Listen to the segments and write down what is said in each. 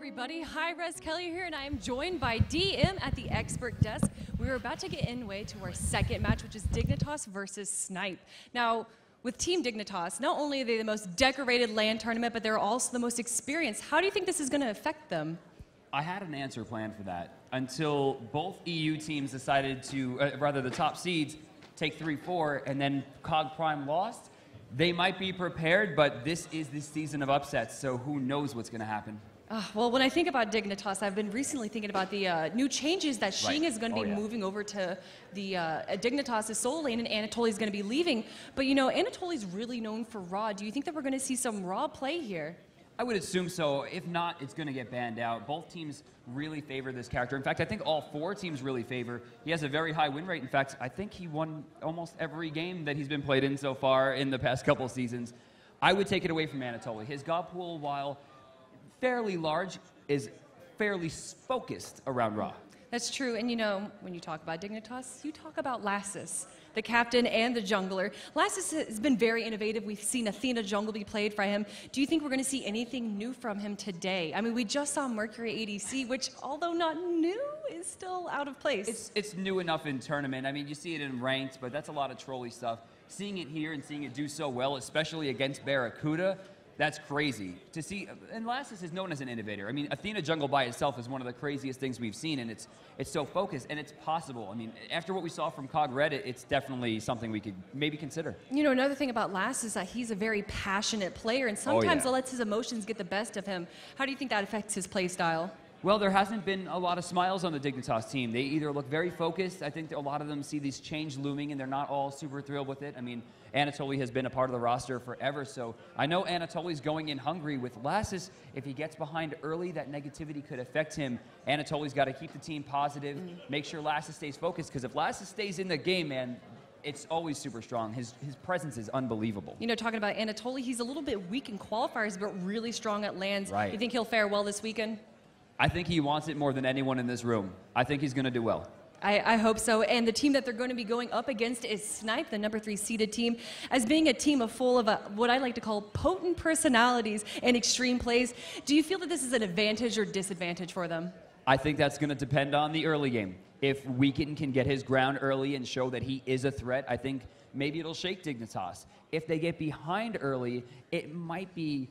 everybody. Hi-rez Kelly here, and I am joined by DM at the expert desk. We are about to get in way to our second match, which is Dignitas versus Snipe. Now, with Team Dignitas, not only are they the most decorated LAN tournament, but they're also the most experienced. How do you think this is going to affect them? I had an answer planned for that until both EU teams decided to, rather the top seeds, take 3-4, and then COG Prime lost. They might be prepared, but this is the season of upsets, so who knows what's going to happen. Well, when I think about Dignitas, I've been recently thinking about the new changes that Shing is going to be moving over to the Dignitas' solo lane, and Anatoly's going to be leaving. But, you know, Anatoly's really known for Raw. Do you think that we're going to see some Raw play here? I would assume so. If not, it's going to get banned out. Both teams really favor this character. In fact, I think all four teams really favor. He has a very high win rate. In fact, I think he won almost every game that he's been played in so far in the past couple seasons. I would take it away from Anatoly. His god pool, while fairly large, is fairly focused around Raw. That's true. And, you know, when you talk about Dignitas, you talk about Lassus, the captain and the jungler. Lassus has been very innovative. We've seen Athena jungle be played by him. Do you think we're going to see anything new from him today? I mean, we just saw Mercury ADC, which, although not new, is still out of place. It's new enough in tournament. I mean, you see it in ranked, but that's a lot of trolly stuff. Seeing it here and seeing it do so well, especially against Barracuda, that's crazy to see. And Lassus is known as an innovator. I mean, Athena jungle by itself is one of the craziest things we've seen, and it's so focused, and it's possible. I mean, after what we saw from COG Reddit, it's definitely something we could maybe consider. You know, another thing about Lassus is that he's a very passionate player, and sometimes it lets his emotions get the best of him. How do you think that affects his play style? Well, there hasn't been a lot of smiles on the Dignitas team. They either look very focused. I think a lot of them see these change looming, and they're not all super thrilled with it. I mean, Anatoly has been a part of the roster forever, so I know Anatoly's going in hungry. With Lassus, if he gets behind early, that negativity could affect him. Anatoly's got to keep the team positive, make sure Lassus stays focused, because if Lassus stays in the game, man, it's always super strong. His presence is unbelievable. You know, talking about Anatoly, he's a little bit weak in qualifiers, but really strong at LANs. Right. You think he'll fare well this weekend? I think he wants it more than anyone in this room. I think he's going to do well. I hope so. And the team that they're going to be going up against is Snipe, the #3 seeded team, as being a team full of what I like to call potent personalities and extreme plays. Do you feel that this is an advantage or disadvantage for them? I think that's going to depend on the early game. If Weekend can get his ground early and show that he is a threat, I think maybe it'll shake Dignitas. If they get behind early, it might be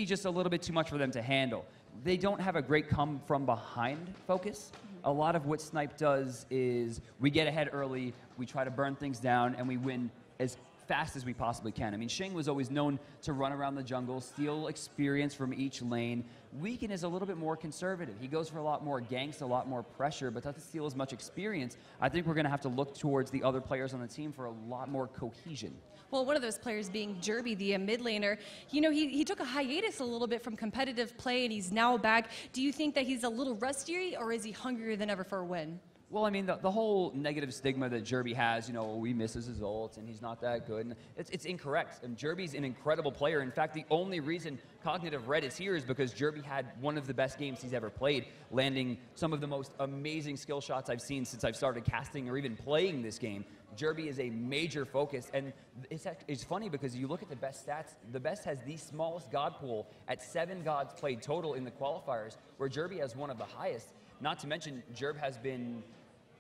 just a little bit too much for them to handle. They don't have a great come from behind focus. A lot of what Snipe does is we get ahead early, we try to burn things down, and we win as fast as we possibly can. I mean, Shing was always known to run around the jungle, steal experience from each lane. Weekend is a little bit more conservative. He goes for a lot more ganks, a lot more pressure, but doesn't steal as much experience. I think we're going to have to look towards the other players on the team for a lot more cohesion. Well, one of those players being Jerby, the mid laner, you know, he took a hiatus a little bit from competitive play, and he's now back. Do you think that he's a little rustier, or is he hungrier than ever for a win? Well, I mean, the whole negative stigma that Jerby has, you know, he misses his ults and he's not that good, and it's incorrect. And Jerby's an incredible player. In fact, the only reason Cognitive Red is here is because Jerby had one of the best games he's ever played, landing some of the most amazing skill shots I've seen since I've started casting or even playing this game. Jerby is a major focus, and it's funny because you look at the best stats, the best has the smallest god pool at 7 gods played total in the qualifiers, where Jerby has one of the highest. Not to mention, Jerb has been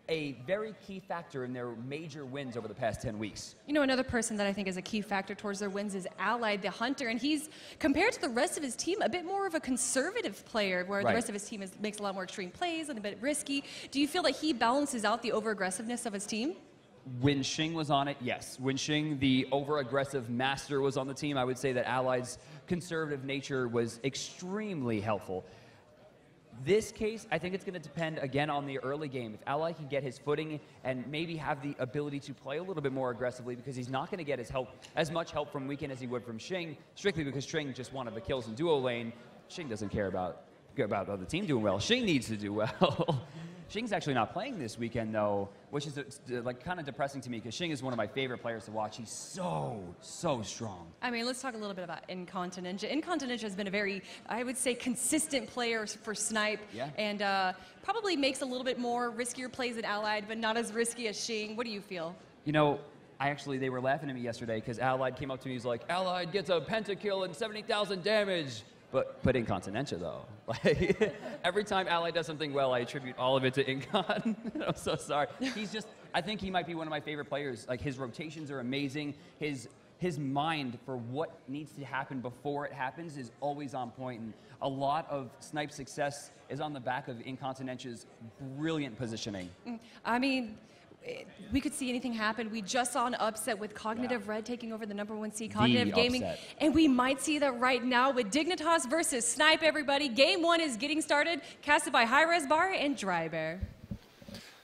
a very key factor in their major wins over the past 10 weeks. You know, another person that I think is a key factor towards their wins is Allied, the Hunter, and he's, compared to the rest of his team, a bit more of a conservative player, where the rest of his team makes a lot more extreme plays and a bit risky. Do you feel that he balances out the over-aggressiveness of his team? When Shing was on it, yes. When Shing, the over-aggressive master, was on the team, I would say that Allied's conservative nature was extremely helpful. This case, I think it's going to depend, again, on the early game. If Ally can get his footing and maybe have the ability to play a little bit more aggressively, because he's not going to get as much help from Weekend as he would from Shing, strictly because Shing just wanted the kills in duo lane. Shing doesn't care about the team doing well. Shing needs to do well. Shing's actually not playing this weekend, though, which is like kind of depressing to me, because Shing is one of my favorite players to watch. He's so strong. I mean, let's talk a little bit about Incontinentia. Incontinentia has been a very, I would say, consistent player for Snipe, and probably makes a little bit more riskier plays than Allied, but not as risky as Shing. What do you feel? You know, they were laughing at me yesterday because Allied came up to me. He's like, Allied gets a pentakill and 70,000 damage. But Incontinentia, though. Like, every time Ally does something well, I attribute all of it to Incon. I'm so sorry. I think he might be one of my favorite players. Like, his rotations are amazing. His mind for what needs to happen before it happens is always on point. And a lot of Snipe's success is on the back of Incontinentia's brilliant positioning. I mean, we could see anything happen. We just saw an upset with Cognitive Red taking over the #1 seed, Cognitive Gaming. Upset. And we might see that right now with Dignitas versus Snipe, everybody. Game 1 is getting started, casted by hi-rez Bar and Dry Bear.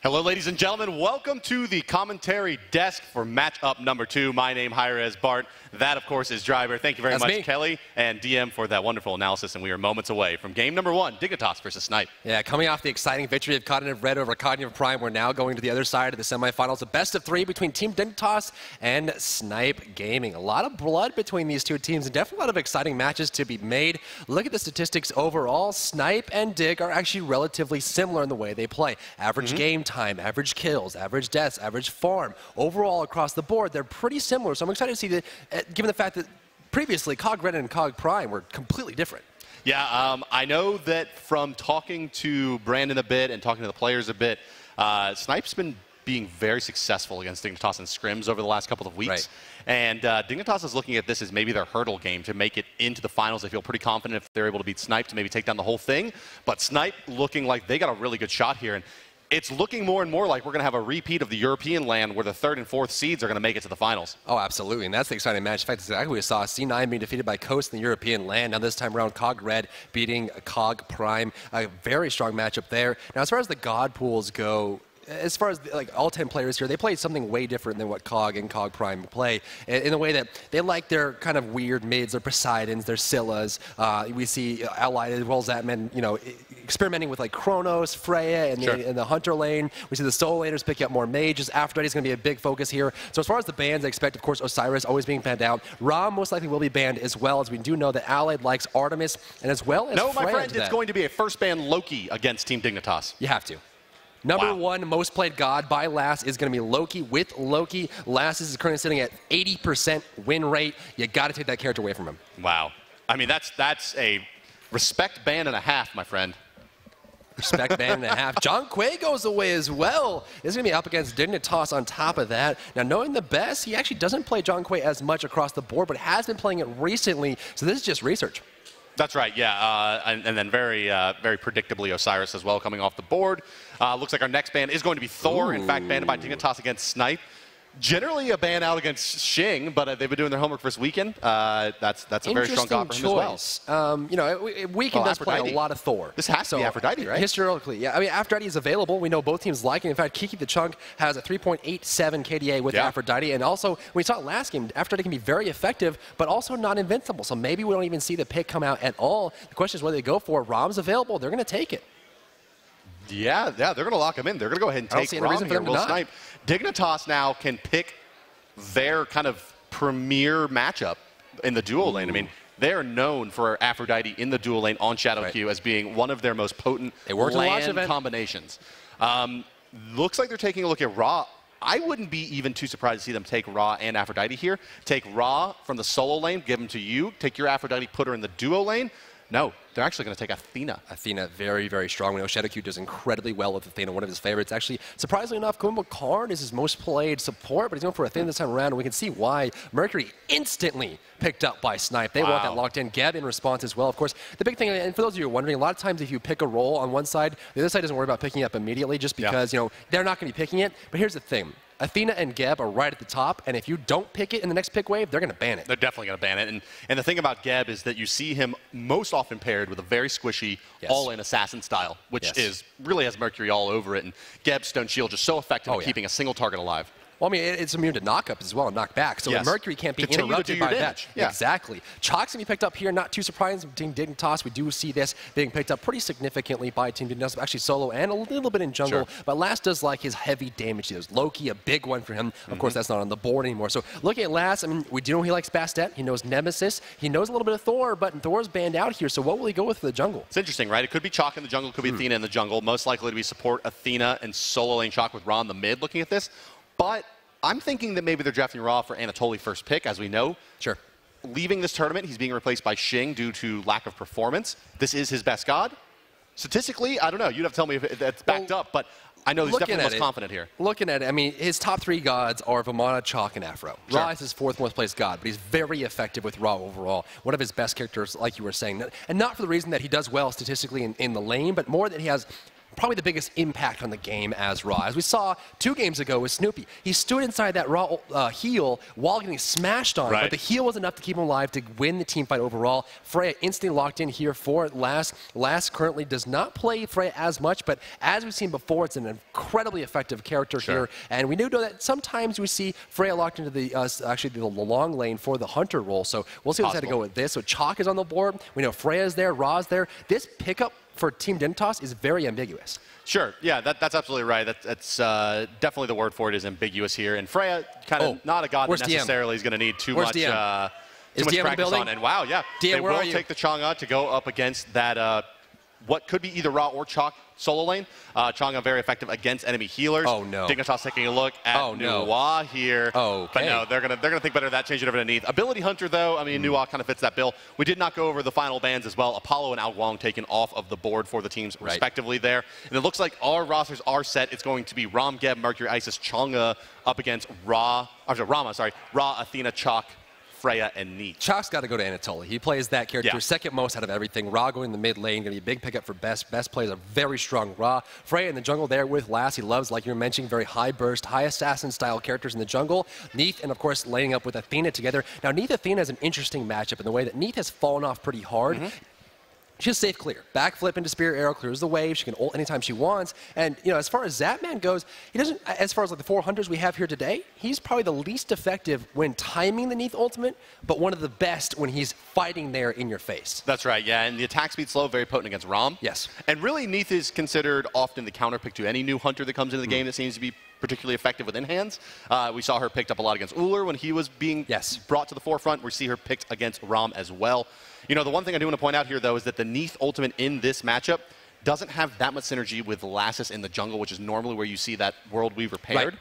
Hello, ladies and gentlemen. Welcome to the commentary desk for matchup number 2. My name, hi-rez Bart. That, of course, is Driver. Thank you very much, Kelly and DM, for that wonderful analysis. And we are moments away from game number 1, Dignitas versus Snipe. Yeah, coming off the exciting victory of Cognitive Red over Cognitive Prime, we're now going to the other side of the semifinals. A best of 3 between Team Dignitas and Snipe Gaming. A lot of blood between these two teams and definitely a lot of exciting matches to be made. Look at the statistics overall. Snipe and Dig are actually relatively similar in the way they play. Average game time, average kills, average deaths, average farm. Overall, across the board, they're pretty similar. So I'm excited to see that, given the fact that previously Cog Red and Cog Prime were completely different. Yeah, I know that from talking to Brandon a bit and talking to the players a bit, Snipe's been being very successful against Dignitas and scrims over the last couple of weeks. Right. And Dignitas is looking at this as maybe their hurdle game to make it into the finals. They feel pretty confident if they're able to beat Snipe to maybe take down the whole thing. But Snipe looking like they got a really good shot here. And it's looking more and more like we're going to have a repeat of the European LAN where the 3rd and 4th seeds are going to make it to the finals. Oh, absolutely. And that's the exciting match. In fact, exactly what we saw. C9 being defeated by Coast in the European LAN. Now this time around, Cog Red beating Cog Prime. A very strong matchup there. Now, as far as the God pools go, as far as like all 10 players here, they play something way different than what Cog and Cog Prime play in the way that they like their kind of weird mids, their Poseidons, their Scyllas. We see Allied as well as Zatman, you know, experimenting with like Chronos, Freya, and, and the Hunter lane. We see the solo laners picking up more mages. Aphrodite is going to be a big focus here. So as far as the bans, I expect, of course, Osiris always being banned out. Ra most likely will be banned as well, as we do know that Allied likes Artemis, and as well as No, Freya my friend, it's going to be a first ban Loki against Team Dignitas. You have to. Number 1 most played god by Lass is going to be Loki with Loki. Lass is currently sitting at 80% win rate. You got to take that character away from him. Wow. I mean, that's a respect ban and a half, my friend. Respect ban and a half. John Quay goes away as well. This is going to be up against Dignitas on top of that. Now, knowing the best, he actually doesn't play John Quay as much across the board, but has been playing it recently. So this is just research. That's right, yeah, and then very predictably Osiris as well coming off the board. Looks like our next ban is going to be Thor, in fact, banned by Dignitas against Snipe. Generally a ban out against Xing, but they've been doing their homework for this weekend. That's a very strong cop for him as well. You know, Weekend does play a lot of Thor. This has to be Aphrodite, right? Historically, yeah. I mean, Aphrodite is available. We know both teams like it. In fact, Kiki the Chunk has a 3.87 KDA with Aphrodite. And also, when we saw it last game, Aphrodite can be very effective, but also not invincible. So maybe we don't even see the pick come out at all. The question is whether they go for it. Rom's available. They're going to take it. Yeah, they're going to lock him in. They're going to go ahead and take Rom here. Will Snipe. Dignitas now can pick their kind of premier matchup in the duo lane. I mean, they're known for Aphrodite in the duo lane on Shadow Q as being one of their most potent LAN combinations. Looks like they're taking a look at Ra. I wouldn't be even too surprised to see them take Ra and Aphrodite here. Take Ra from the solo lane, give him to you. Take your Aphrodite, put her in the duo lane. No, they're actually going to take Athena. Athena, very, very strong. We know Shadow Q does incredibly well with Athena, one of his favorites. Actually, surprisingly enough, Kumbo Karn is his most played support, but he's going for Athena this time around, and we can see why. Mercury instantly picked up by Snipe. They want that locked in. Geb in response as well. Of course, the big thing, and for those of you who are wondering, a lot of times if you pick a role on one side, the other side doesn't worry about picking it up immediately just because, you know, they're not going to be picking it. But here's the thing. Athena and Geb are right at the top, and if you don't pick it in the next pick wave, they're going to ban it. They're definitely going to ban it. And the thing about Geb is that you see him most often paired with a very squishy, all-in assassin style, which is really has Mercury all over it. And Geb's Stone Shield just so effective at keeping a single target alive. Well, I mean, it's immune to knockup as well and knockback, so Mercury can't be interrupted by that. Exactly. Chalk's going to be picked up here, not too surprising. Team Dignitas, we do see this being picked up pretty significantly by Team Dignitas, actually solo and a little bit in jungle, but Lass does like his heavy damage. He does Loki, a big one for him. Of course, that's not on the board anymore. So looking at Lass, I mean, we do know he likes Bastet. He knows Nemesis. He knows a little bit of Thor, but Thor's banned out here, so what will he go with for the jungle? It's interesting, right? It could be Chalk in the jungle, it could be Athena in the jungle. Most likely to be support Athena and solo lane Chalk with Ra in the mid looking at this. But I'm thinking that maybe they're drafting Ra for Anatoly first pick, as we know. leaving this tournament. He's being replaced by Xing due to lack of performance. This is his best god. Statistically, I don't know. You'd have to tell me if that's backed up, but I know he's definitely most confident here. Looking at it, I mean, his top 3 gods are Vamana, Chalk, and Afro. Sure. Ra is his 4th most placed god, but he's very effective with Ra overall. One of his best characters, like you were saying. And not for the reason that he does well statistically in the lane, but more that he has probably the biggest impact on the game as Ra. As we saw 2 games ago with Snoopy, he stood inside that Ra heal while getting smashed on, but the heal was enough to keep him alive to win the team fight overall. Freya instantly locked in here for Lass. Lass currently does not play Freya as much, but as we've seen before, it's an incredibly effective character here. And we do know that sometimes we see Freya locked into the actually the long lane for the Hunter role. So we'll see what's had to go with this. So Chalk is on the board. We know Freya's there, Ra's there. This pickup for Team Dignitas is very ambiguous. Sure, yeah, that's absolutely right. That's definitely the word for it is ambiguous here. And Freya, kind of not a god that necessarily is going to need too much practice on. And wow, yeah, DM, they will take the Chang'e to go up against that what could be either Ra or Chalk solo lane. Chang'e very effective against enemy healers. Oh no. Dignitas taking a look at Nuwa here. But no, they're gonna think better of that, change it over to Neith. Ability Hunter though, I mean Nuwa kind of fits that bill. We did not go over the final bans as well. Apollo and Ao Guang taken off of the board for the teams respectively there. And it looks like our rosters are set. It's going to be Ram, Geb, Mercury, Isis, Chang'e up against Rama, Ra, Athena, Chalk, Freya, and Neith. Chalk's got to go to Anatoly. He plays that character second most out of everything. Ra going in the mid lane, going to be a big pickup for Best. Best plays a very strong Ra. Freya in the jungle there with Lass. He loves, like you were mentioning, very high burst, high assassin style characters in the jungle. Neith and, of course, laning up with Athena together. Now, Neith-Athena is an interesting matchup in the way that Neith has fallen off pretty hard. She's safe clear. Backflip into Spirit Arrow, clears the wave. She can ult anytime she wants. And, you know, as far as Zapman goes, he doesn't, as far as like the 400s we have here today, he's probably the least effective when timing the Neith ultimate, but one of the best when he's fighting there in your face. That's right, yeah. And the attack speed slow, very potent against Ram. Yes. And really, Neith is considered often the counter pick to any new hunter that comes into the game that seems to be particularly effective within hands. We saw her picked up a lot against Ullr when he was being brought to the forefront. We see her picked against Ram as well. You know, the one thing I do want to point out here, though, is that the Neith ultimate in this matchup doesn't have that much synergy with Lassus in the jungle, which is normally where you see that World Weaver paired.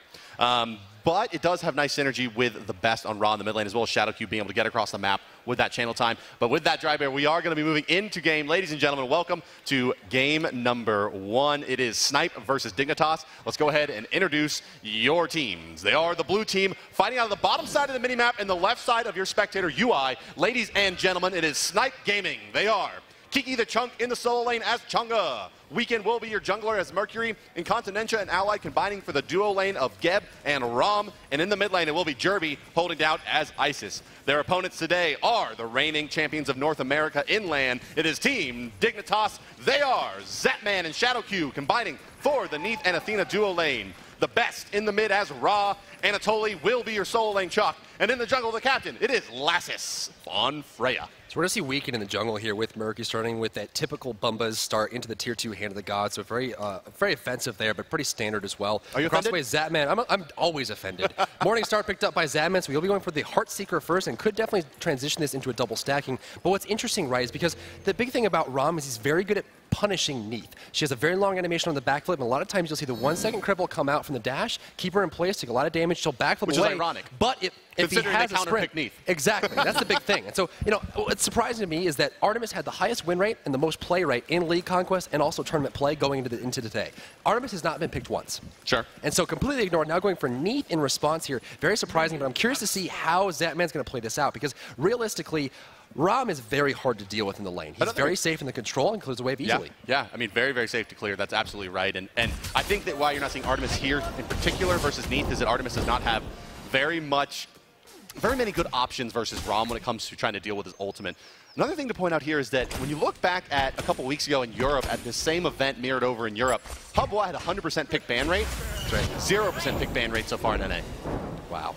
But it does have nice synergy with the Best on Ra in the mid lane, as well as Shadowcube being able to get across the map with that channel time. But with that, Dry Bear, we are going to be moving into game. Ladies and gentlemen, welcome to game number 1. It is Snipe versus Dignitas. Let's go ahead and introduce your teams. They are the blue team fighting out of the bottom side of the minimap and the left side of your spectator UI. Ladies and gentlemen, it is Snipe Gaming. They are Kiki the Chunk in the solo lane as Chang'e. Weekend will be your jungler as Mercury. Incontinentia and Ally combining for the duo lane of Geb and Ram. And in the mid lane, it will be Jerby holding down as Isis. Their opponents today are the reigning champions of North America in LAN. It is Team Dignitas. They are Zapman and Shadowcube combining for the Neith and Athena duo lane. The Best in the mid as Ra. Anatoly will be your solo lane Chalk. And in the jungle, the captain, it is Lassus on Freya. So we're going to see Weekend in the jungle here with Mercury starting with that typical Bumbas start into the tier 2 Hand of the Gods. So very offensive there, but pretty standard as well. Are you Across offended? the way, Zapman, I'm always offended. Morningstar picked up by Zapman, so we'll be going for the Heartseeker first and could definitely transition this into a double stacking. But what's interesting, right, is because the big thing about Ram is he's very good at punishing Neith. She has a very long animation on the backflip, and a lot of times you'll see the 1-second cripple come out from the dash, keep her in place, take a lot of damage, she'll backflip Which away. is ironic. But if he has a sprint, exactly, that's the big thing. And so, you know, what's surprising to me is that Artemis had the highest win rate and the most play rate in League Conquest and also tournament play going into today. Artemis has not been picked once. Sure. And so completely ignored. Now going for Neith in response here. Very surprising, but I'm curious to see how Zapman's going to play this out because realistically, Ram is very hard to deal with in the lane. He's very safe in the control and clears the wave easily. Yeah, I mean, very, very safe to clear. That's absolutely right. And I think that why you're not seeing Artemis here in particular versus Neith is that Artemis does not have very many good options versus Ram when it comes to trying to deal with his ultimate. Another thing to point out here is that when you look back at a couple weeks ago in Europe at the same event mirrored over in Europe, Hubwa had a 100% pick ban rate, 0% pick ban rate so far in NA. Wow.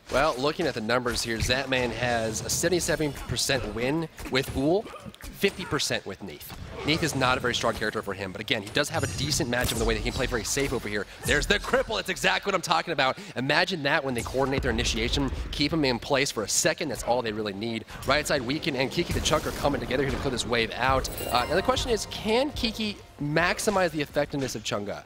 Well, looking at the numbers here, Zapman has a 77% win with Ull, 50% with Neith. Neith is not a very strong character for him, but again, he does have a decent matchup in the way that he can play very safe over here. There's the cripple. That's exactly what I'm talking about. Imagine that when they coordinate their initiation, keep him in place for a second. That's all they really need. Right side, Weekend and Kiki the Chunk are coming together here to clear this wave out. Now the question is, can Kiki maximize the effectiveness of Chang'e?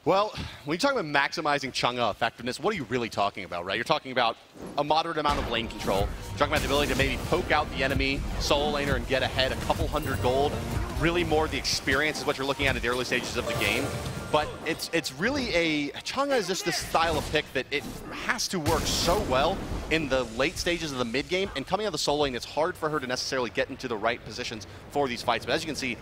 Well, when you talk about maximizing Chang'e effectiveness, what are you really talking about, right? You're talking about a moderate amount of lane control. You're talking about the ability to maybe poke out the enemy solo laner and get ahead a couple hundred gold. Really more the experience is what you're looking at the early stages of the game. But it's really Chang'e is just this style of pick that it has to work so well in the late stages of the mid game. And coming out of the solo lane, it's hard for her to necessarily get into the right positions for these fights. But as you can see,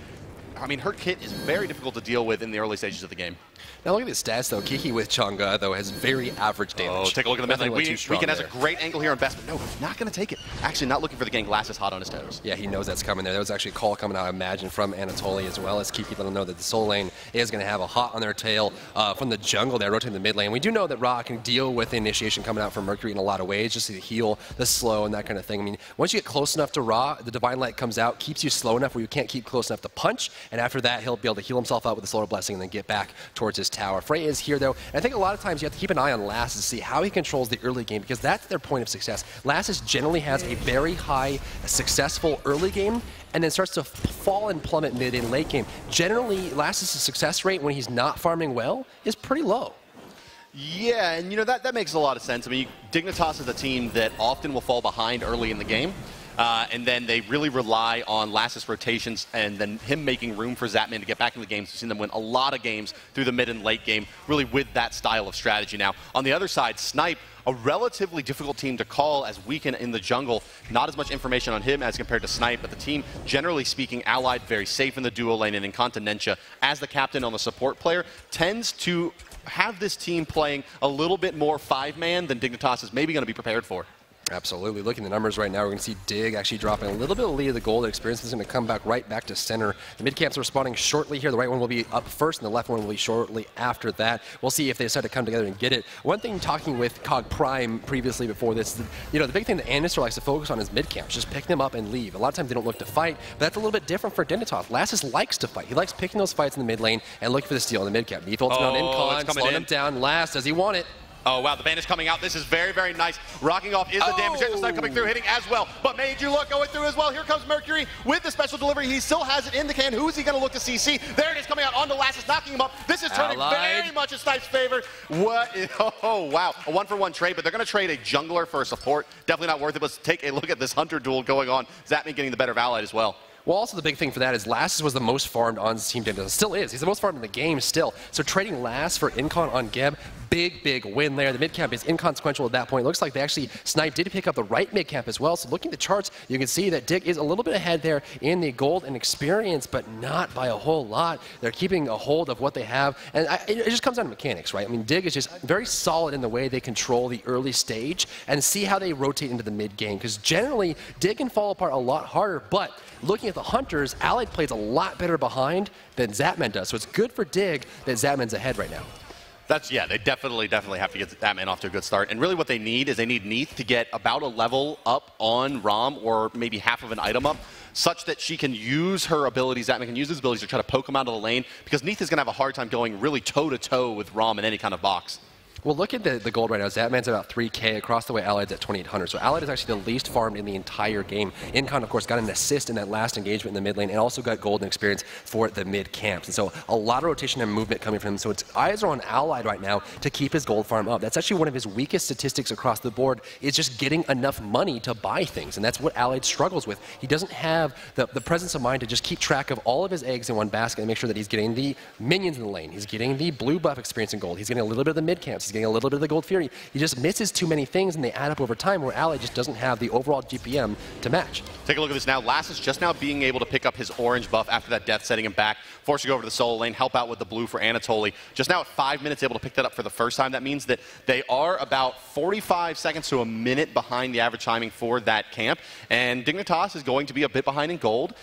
I mean, her kit is very difficult to deal with in the early stages of the game. Now look at the stats, though. Kiki with Chang'e, though, has very average damage. Oh, take a look at the mid lane. Weekend has a great angle here on Best, but no, not going to take it. Actually, not looking for the gank. Lass is hot on his toes. Yeah, he knows that's coming there. There was actually a call coming out, I imagine, from Anatoly as well as Kiki letting them know that the solo lane is going to have a hot on their tail from the jungle there, rotating the mid lane. We do know that Ra can deal with the initiation coming out from Mercury in a lot of ways, just to heal the slow and that kind of thing. I mean, once you get close enough to Ra, the Divine Light comes out, keeps you slow enough where you can't keep close enough to punch, and after that, he'll be able to heal himself out with the Solar Blessing and then get back towards his tower. Frey is here, though, and I think a lot of times you have to keep an eye on Lass to see how he controls the early game, because that's their point of success. Lass generally has a very high, successful early game, and then starts to fall and plummet mid and late game. Generally, Lass's success rate when he's not farming well is pretty low. Yeah, and you know, that makes a lot of sense. I mean, Dignitas is a team that often will fall behind early in the game. And then they really rely on Lass's rotations and then him making room for Zapman to get back in the games. We've seen them win a lot of games through the mid and late game, really with that style of strategy. Now, on the other side, Snipe, a relatively difficult team to call as Weekend in the jungle. Not as much information on him as compared to Snipe, but the team, generally speaking, allied very safe in the duo lane, and Incontinentia, as the captain on the support player, tends to have this team playing a little bit more five-man than Dignitas is maybe going to be prepared for. Absolutely. Looking at the numbers right now, we're going to see Dig actually dropping a little bit of lead of the gold. Experience is going to come back right back to center. The mid camps are responding shortly here. The right one will be up first, and the left one will be shortly after that. We'll see if they decide to come together and get it. One thing, talking with Cog Prime previously before this, you know, the big thing that Anister likes to focus on is mid camps. Just pick them up and leave. A lot of times they don't look to fight, but that's a little bit different for Dignitas. Lassus likes to fight. He likes picking those fights in the mid lane and looking for the steal in the mid camp. Neef ultimate on Incon, slowing him down. Last, does he want it? Oh, wow, the bandage coming out. This is very, very nice. Rocking off is the damage. There's the Snipe coming through, hitting as well. But made you look, going through as well. Here comes Mercury with the special delivery. He still has it in the can. Who is he going to look to CC? There it is, coming out onto Lassus, knocking him up. This is turning very much in Snipe's favor. What? Oh, wow. A one-for-one trade, but they're going to trade a jungler for a support. Definitely not worth it, but take a look at this Hunter duel going on. Zapman getting the better of Allied as well. Well, also the big thing for that is Lass was the most farmed on Team Dignitas. Still is. He's the most farmed in the game still. So trading Lass for Incon on Geb, big win there. The mid camp is inconsequential at that point. Looks like they actually, Snipe did pick up the right mid camp as well. So looking at the charts, you can see that Dig is a little bit ahead there in the gold and experience, but not by a whole lot. They're keeping a hold of what they have. And it just comes down to mechanics, right? I mean, Dig is just very solid in the way they control the early stage and see how they rotate into the mid game. Because generally, Dig can fall apart a lot harder, but looking at the Hunters, Allied plays a lot better behind than Zapman does. So it's good for Dig that Zapman's ahead right now. Yeah, they definitely have to get Zapman off to a good start. And really what they need is they need Neith to get about a level up on Rom, or maybe half of an item up, such that she can use her abilities, Zapman can use his abilities to try to poke him out of the lane, because Neith is going to have a hard time going really toe-to-toe with Rom in any kind of box. Well, look at the gold right now. Zapman's about 3K across the way. Allied's at 2,800. So Allied is actually the least farmed in the entire game. Incon, of course, got an assist in that last engagement in the mid lane and also got golden experience for the mid camps. And so a lot of rotation and movement coming from him. So its eyes are on Allied right now to keep his gold farm up. That's actually one of his weakest statistics across the board, is just getting enough money to buy things. And that's what Allied struggles with. He doesn't have the presence of mind to just keep track of all of his eggs in one basket and make sure that he's getting the minions in the lane. He's getting the blue buff experience in gold. He's getting a little bit of the mid camps. He's getting a little bit of the gold fury. He just misses too many things and they add up over time, where Allied just doesn't have the overall GPM to match. Take a look at this now. Lass is just now being able to pick up his orange buff after that death, setting him back, forced to go over to the solo lane, help out with the blue for Anatoly. Just now at 5 minutes able to pick that up for the first time. That means that they are about 45 seconds to a minute behind the average timing for that camp. And Dignitas is going to be a bit behind in gold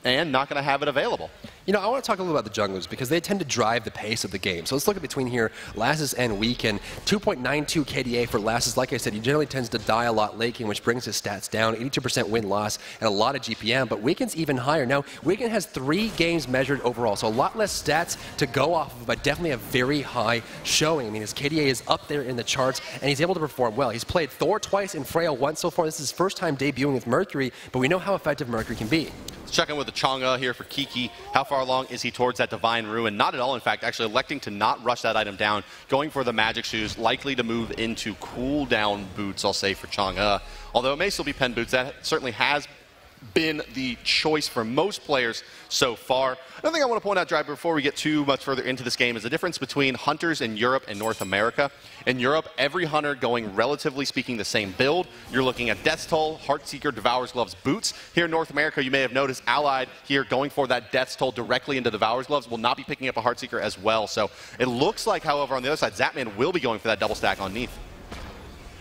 and not going to have it available. You know, I want to talk a little about the junglers because they tend to drive the pace of the game. So let's look at between here, Lassus and Weekend. 2.92 KDA for Lassus. Like I said, he generally tends to die a lot late game, which brings his stats down. 82% win-loss and a lot of GPM, but Weekend's even higher. Now, Weekend has 3 games measured overall, so a lot less stats to go off of, but definitely a very high showing. I mean, his KDA is up there in the charts, and he's able to perform well. He's played Thor twice and Freya once so far. This is his first time debuting with Mercury, but we know how effective Mercury can be. Let's check in with the Chang'e here for Kiki. How far along is he towards that Divine Ruin? Not at all, in fact, actually electing to not rush that item down, going for the Magic Shoes, likely to move into cooldown boots, I'll say, for Chang'e. Although it may still be pen boots, that certainly has been the choice for most players so far. Another thing I want to point out, Drive, before we get too much further into this game is the difference between hunters in Europe and North America. In Europe, every hunter going relatively speaking the same build. You're looking at Death's Toll, Heartseeker, Devourer's Gloves, Boots. Here in North America, you may have noticed Allied here going for that Death's Toll directly into Devourer's Gloves will not be picking up a Heartseeker as well. So it looks like, however, on the other side, Zapman will be going for that double stack on Neath.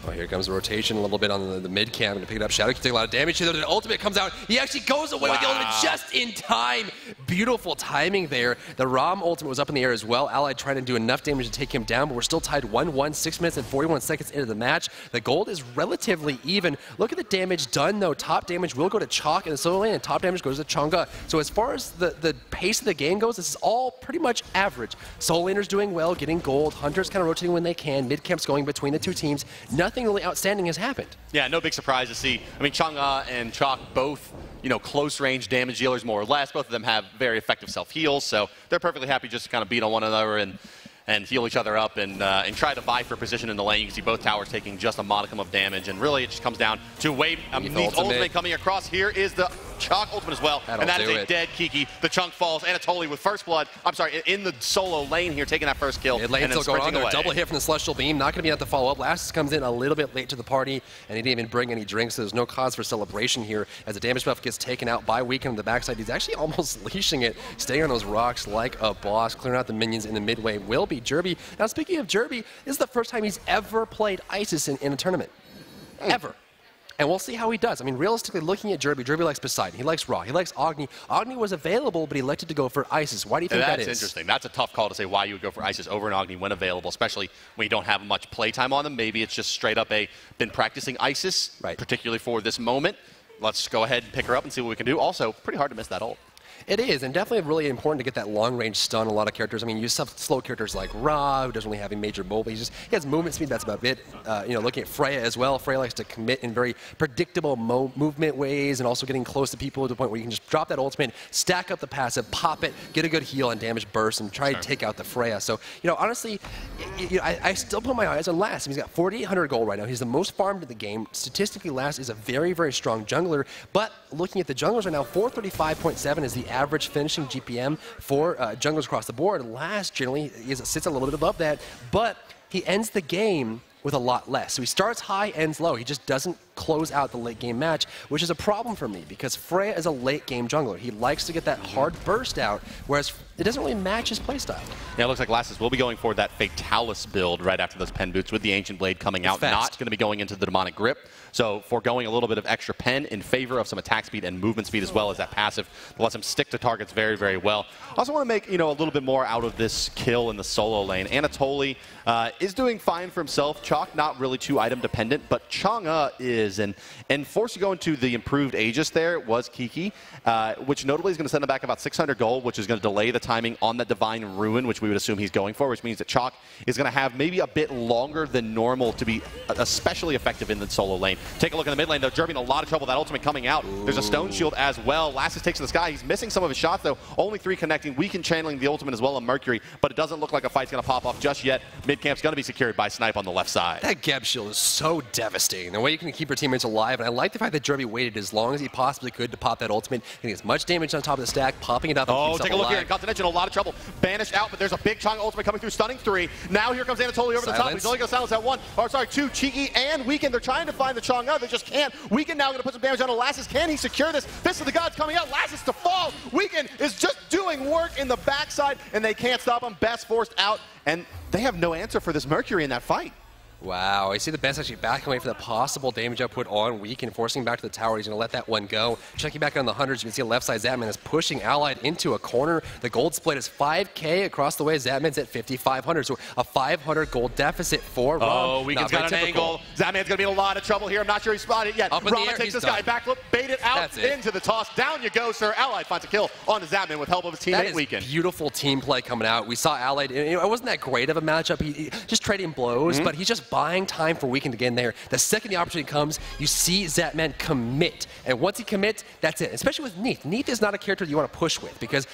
Oh, here comes the rotation a little bit on the mid cam to pick it up. Shadow can take a lot of damage here. The ultimate comes out. He actually goes away with the ultimate just in time. Beautiful timing there. The Rom ultimate was up in the air as well. Allied trying to do enough damage to take him down, but we're still tied 1-1, 6 minutes and 41 seconds into the match. The gold is relatively even. Look at the damage done, though. Top damage will go to Chalk in the solo lane, and top damage goes to Chang'e. So as far as the pace of the game goes, this is all pretty much average. Solo laners doing well, getting gold. Hunters kind of rotating when they can. Mid camp's going between the two teams. Nothing really outstanding has happened. Yeah, no big surprise to see. I mean, Chang'e and Chalk both, close range damage dealers more or less. Both of them have very effective self-heals, so they're perfectly happy just to kind of beat on one another and heal each other up and try to vie for position in the lane. You can see both towers taking just a modicum of damage, and really it just comes down to Wave. Neath ultimate coming across. Here is the Chalk ultimate as well, and that is a dead Kiki. The chunk falls. Anatoly with first blood. I'm sorry, in the solo lane here, taking that first kill. Mid lane still going on there. Double hit from the Celestial Beam. Not going to be able to follow up. Lassus comes in a little bit late to the party, and he didn't even bring any drinks, so there's no cause for celebration here. As the damage buff gets taken out by Weekend on the backside, he's actually almost leashing it, staying on those rocks like a boss, clearing out the minions in the midway. Will be Jerby. Now, speaking of Jerby, this is the first time he's ever played Isis in a tournament. Ever. And we'll see how he does. I mean, realistically, looking at Jerby, Jerby likes Poseidon. He likes Ra. He likes Agni. Agni was available, but he elected to go for Isis. Why do you think that is? That's interesting. That's a tough call to say why you would go for Isis over an Agni when available, especially when you don't have much playtime on them. Maybe it's just straight up been practicing Isis, particularly for this moment. Let's go ahead and pick her up and see what we can do. Also, pretty hard to miss that ult. It is, and definitely really important to get that long-range stun on a lot of characters. I mean, you have slow characters like Ra, who doesn't really have a major mobile. He has movement speed, that's about it. Looking at Freya as well. Freya likes to commit in very predictable movement ways and also getting close to people to the point where you can just drop that ultimate, stack up the passive, pop it, get a good heal and damage burst, and try to take out the Freya. So, honestly, I still put my eyes on Lass. He's got 4,800 gold right now. He's the most farmed in the game. Statistically, Lass is a very, very strong jungler, but looking at the junglers right now, 435.7 is the average finishing GPM for junglers across the board. Last generally sits a little bit above that, but he ends the game with a lot less. So he starts high, ends low. He just doesn't close out the late game match, which is a problem for me because Freya is a late game jungler. He likes to get that hard burst out, whereas it doesn't really match his playstyle. Yeah, it looks like Lassus will be going for that Fatalis build right after those pen boots with the Ancient Blade coming out. Not going to be going into the Demonic Grip. So foregoing a little bit of extra pen in favor of some attack speed and movement speed as well as that passive that lets him stick to targets very, very well. I also want to make a little bit more out of this kill in the solo lane. Anatoly is doing fine for himself. Chalk not really too item dependent, but Chang'e is. And forced to go into the improved Aegis there was Kiki, which notably is going to send him back about 600 gold, which is going to delay the timing on that Divine Ruin, which we would assume he's going for, which means that Chalk is going to have maybe a bit longer than normal to be especially effective in the solo lane. Take a look in the mid lane, though. Jerby in a lot of trouble. That ultimate coming out. There's a Stone Shield as well. Lassus takes to the sky. He's missing some of his shots, though. Only 3 connecting. Weekend channeling the ultimate as well on Mercury, but it doesn't look like a fight's going to pop off just yet. Mid camp's going to be secured by Snipe on the left side. That Geb Shield is so devastating. The way you can keep your teammates alive, and I like the fact that Jerby waited as long as he possibly could to pop that ultimate, getting as much damage on top of the stack, popping it up. Oh, take a look here. Continental in a lot of trouble. Banished out, but there's a big Chang'e ultimate coming through, stunning 3. Now here comes Anatoly over the top. He's only going to silence that 1. Or sorry, 2. Cheeky and Weekend. They're trying to find the Chang'e. They just can't. Weekend now going to put some damage on Lassus. Can he secure this? Fist of the Gods coming out. Lassus to fall. Weekend is just doing work in the backside, and they can't stop him. Best forced out, and they have no answer for this Mercury in that fight. Wow, I see the Best actually backing away for the possible damage output on Weekend, forcing him back to the tower. He's going to let that one go. Checking back on the hunters, you can see left side Zapman is pushing Allied into a corner. The gold split is 5K across the way. Zapman's at 5,500, so a 500 gold deficit for Rom. Oh, Weekend's got an angle. Zapman's going to be in a lot of trouble here. I'm not sure he's spotted it yet. Rama takes this guy, backflip, bait it out into the toss. Down you go, sir. Allied finds a kill on the Zapman with help of his teammate Weekend. Beautiful team play coming out. We saw Allied, it wasn't that great of a matchup. He just trading blows, but he's just buying time for Weekend to get in there. The second the opportunity comes, you see Zapman commit. And once he commits, that's it. Especially with Neath. Neath is not a character you want to push with because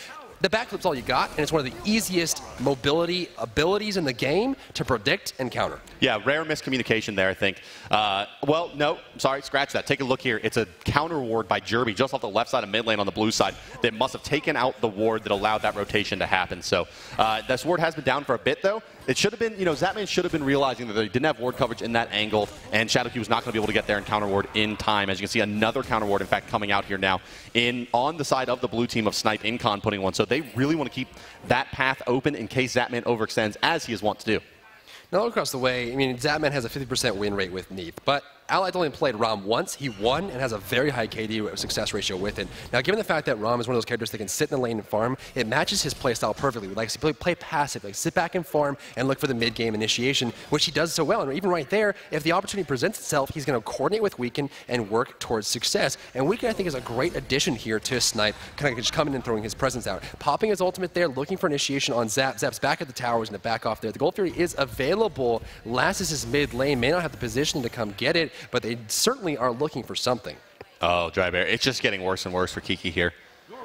the backflip's all you got, and it's one of the easiest mobility abilities in the game to predict and counter. Yeah, rare miscommunication there, I think. Well, no, sorry, scratch that. Take a look here. It's a counter ward by Jerby just off the left side of mid lane on the blue side that must have taken out the ward that allowed that rotation to happen. So this ward has been down for a bit, though. It should have been, Zapman should have been realizing that they didn't have ward coverage in that angle, and ShadowQ was not going to be able to get there and counter ward in time. As you can see, another counter ward, in fact, coming out here now on the side of the blue team of Snipe, Incon putting one. So they really want to keep that path open in case Zapman overextends, as he is wont to do. Now, all across the way, I mean, Zapman has a 50% win rate with Neath, but Allied only played Rom once. He won and has a very high KD success ratio with it. Now, given the fact that Rom is one of those characters that can sit in the lane and farm, it matches his playstyle perfectly. He likes to play passive, like sit back and farm and look for the mid-game initiation, which he does so well. And even right there, if the opportunity presents itself, he's going to coordinate with Weekend and work towards success. And Weekend, I think, is a great addition here to Snipe, kind of just coming in and throwing his presence out. Popping his ultimate there, looking for initiation on Zap. Zap's back at the tower, he's going to back off there. The Gold Fury is available. Lassus' mid lane may not have the positioning to come get it, but they certainly are looking for something. Oh, Dry Bear. It's just getting worse and worse for Kiki here.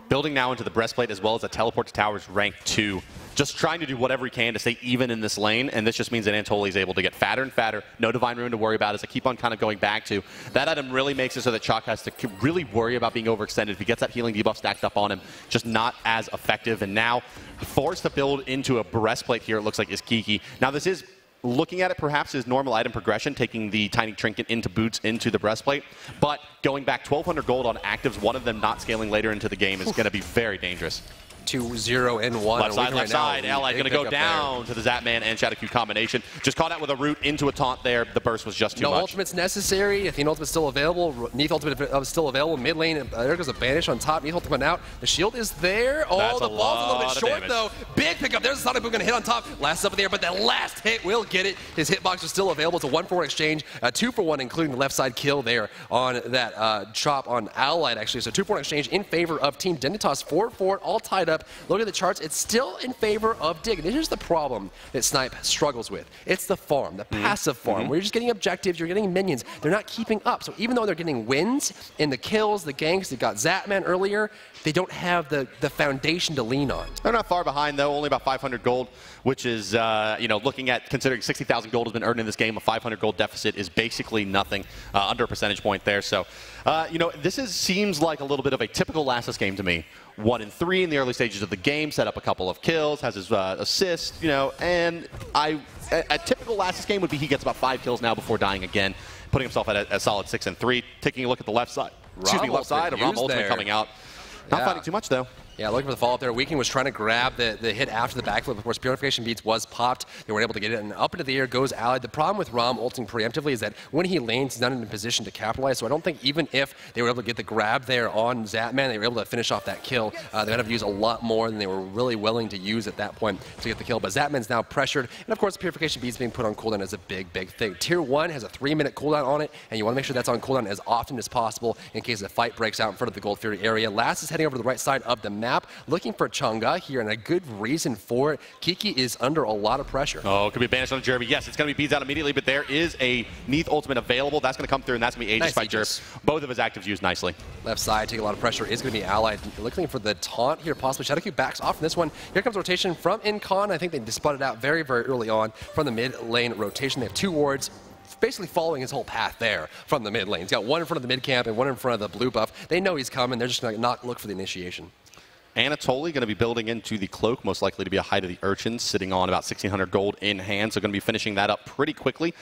Building now into the breastplate as well as a teleport to towers rank 2. Just trying to do whatever he can to stay even in this lane, and this just means that Antoli is able to get fatter and fatter. No Divine Ruin to worry about as I keep on kind of going back to. That item really makes it so that Chalk has to really worry about being overextended. If he gets that healing debuff stacked up on him, just not as effective. And now forced to build into a breastplate here, it looks like, is Kiki. Now this is looking at it perhaps as normal item progression, taking the tiny trinket into boots into the breastplate, but going back 1,200 gold on actives, one of them not scaling later into the game is going to be very dangerous. 2-0 and 1. Left side, Allied going to go down to the Zapman and ShadowQ combination. Just caught out with a root into a taunt there. The burst was just too much. No ultimate's necessary. Athena ultimate's still available. Neath ultimate is still available. Mid lane, there goes a banish on top. Neath ultimate out. The shield is there. Oh, the ball's a little bit short, though. Big pickup. There's a Sonic Boom going to hit on top. Last up in the air, but that last hit will get it. His hitbox is still available. It's a 1-for-1 exchange. 2-for-1, including the left side kill there on that chop on Allied, actually. So 2-for-1 exchange in favor of Team Dignitas. 4-4, all tied up. Look at the charts. It's still in favor of Dig. This is the problem that Snipe struggles with. It's the farm, the passive farm, where you're just getting objectives, you're getting minions. They're not keeping up. So even though they're getting wins in the kills, the ganks, they got Zapman earlier, they don't have the foundation to lean on. They're not far behind, though. Only about 500 gold, which is, looking at considering 60,000 gold has been earned in this game, a 500 gold deficit is basically nothing, under a percentage point there. So, this seems like a little bit of a typical Lassus game to me. 1-3 in the early stages of the game, set up a couple of kills, has his assist, and a typical Lassus game would be he gets about 5 kills now before dying again, putting himself at a solid 6-3. Taking a look at the left side, left side of Rom ultimate coming out. Not fighting too much, though. Yeah, looking for the follow-up there. Weekend was trying to grab the hit after the backflip. Of course, Purification Beats was popped. They weren't able to get it, and up into the air goes Allied. The problem with Rom ulting preemptively is that when he lanes, he's not in a position to capitalize, so I don't think even if they were able to get the grab there on Zapman, they were able to finish off that kill. They would have to use a lot more than they were really willing to use at that point to get the kill, but Zapman's now pressured, and of course, Purification Beats being put on cooldown is a big, big thing. Tier 1 has a 3-minute cooldown on it, and you want to make sure that's on cooldown as often as possible in case a fight breaks out in front of the Gold Fury area. Last is heading over to the right side of the map, looking for Chang'e here, and a good reason for it. Kiki is under a lot of pressure. Oh, it could be banished on Jerby. Yes, it's going to be beads out immediately, but there is a Neath ultimate available. That's going to come through, and that's going to be Aegis by Jerby. Both of his actives used nicely. Left side, taking a lot of pressure, is going to be Allied. Looking for the taunt here, possibly. ShadowQ backs off from this one. Here comes rotation from Incon. I think they spotted out very, very early on from the mid lane rotation. They have 2 wards, basically following his whole path there from the mid lane. He's got one in front of the mid camp and one in front of the blue buff. They know he's coming. They're just going to not look for the initiation. Anatoly going to be building into the cloak, most likely to be a Hide of the Urchins, sitting on about 1,600 gold in hand, so going to be finishing that up pretty quickly.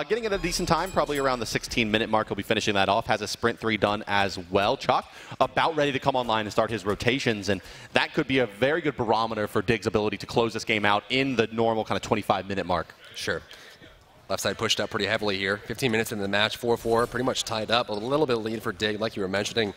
Getting at a decent time, probably around the 16-minute mark, he'll be finishing that off. Has a sprint 3 done as well. Chalk about ready to come online and start his rotations, and that could be a very good barometer for Dig's ability to close this game out in the normal kind of 25-minute mark. Sure. Left side pushed up pretty heavily here. 15 minutes into the match, 4-4, pretty much tied up. A little bit of lead for Dig, like you were mentioning.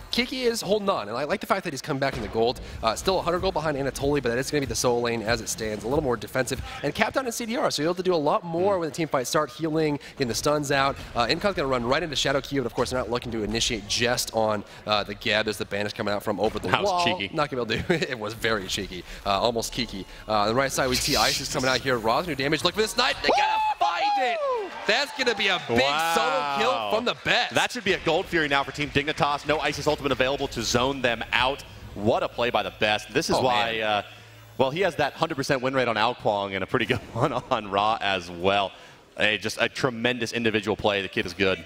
Kiki is holding on, and I like the fact that he's come back in the gold. Still 100 gold behind Anatoly, but that is going to be the solo lane as it stands. A little more defensive, and capped out in CDR, so you'll have to do a lot more when the team fights start, healing, getting the stuns out. Incon's going to run right into ShadowQ, but of course they're not looking to initiate just on the Gab. There's the banish coming out from over the wall. That was cheeky. Not going to be able to do it. It was very cheeky. Almost Kiki. On the right side, we see Isis coming out here. Raw's new damage. Look for the Snipe. They got to fight it. That's going to be a big solo kill from the best. That should be a Gold Fury now for Team Dignitas. No Isis ultimate available to zone them out. What a play by the best. This is why, well, he has that 100% win rate on Alquang and a pretty good one on Ra as well. Just a tremendous individual play. The kid is good.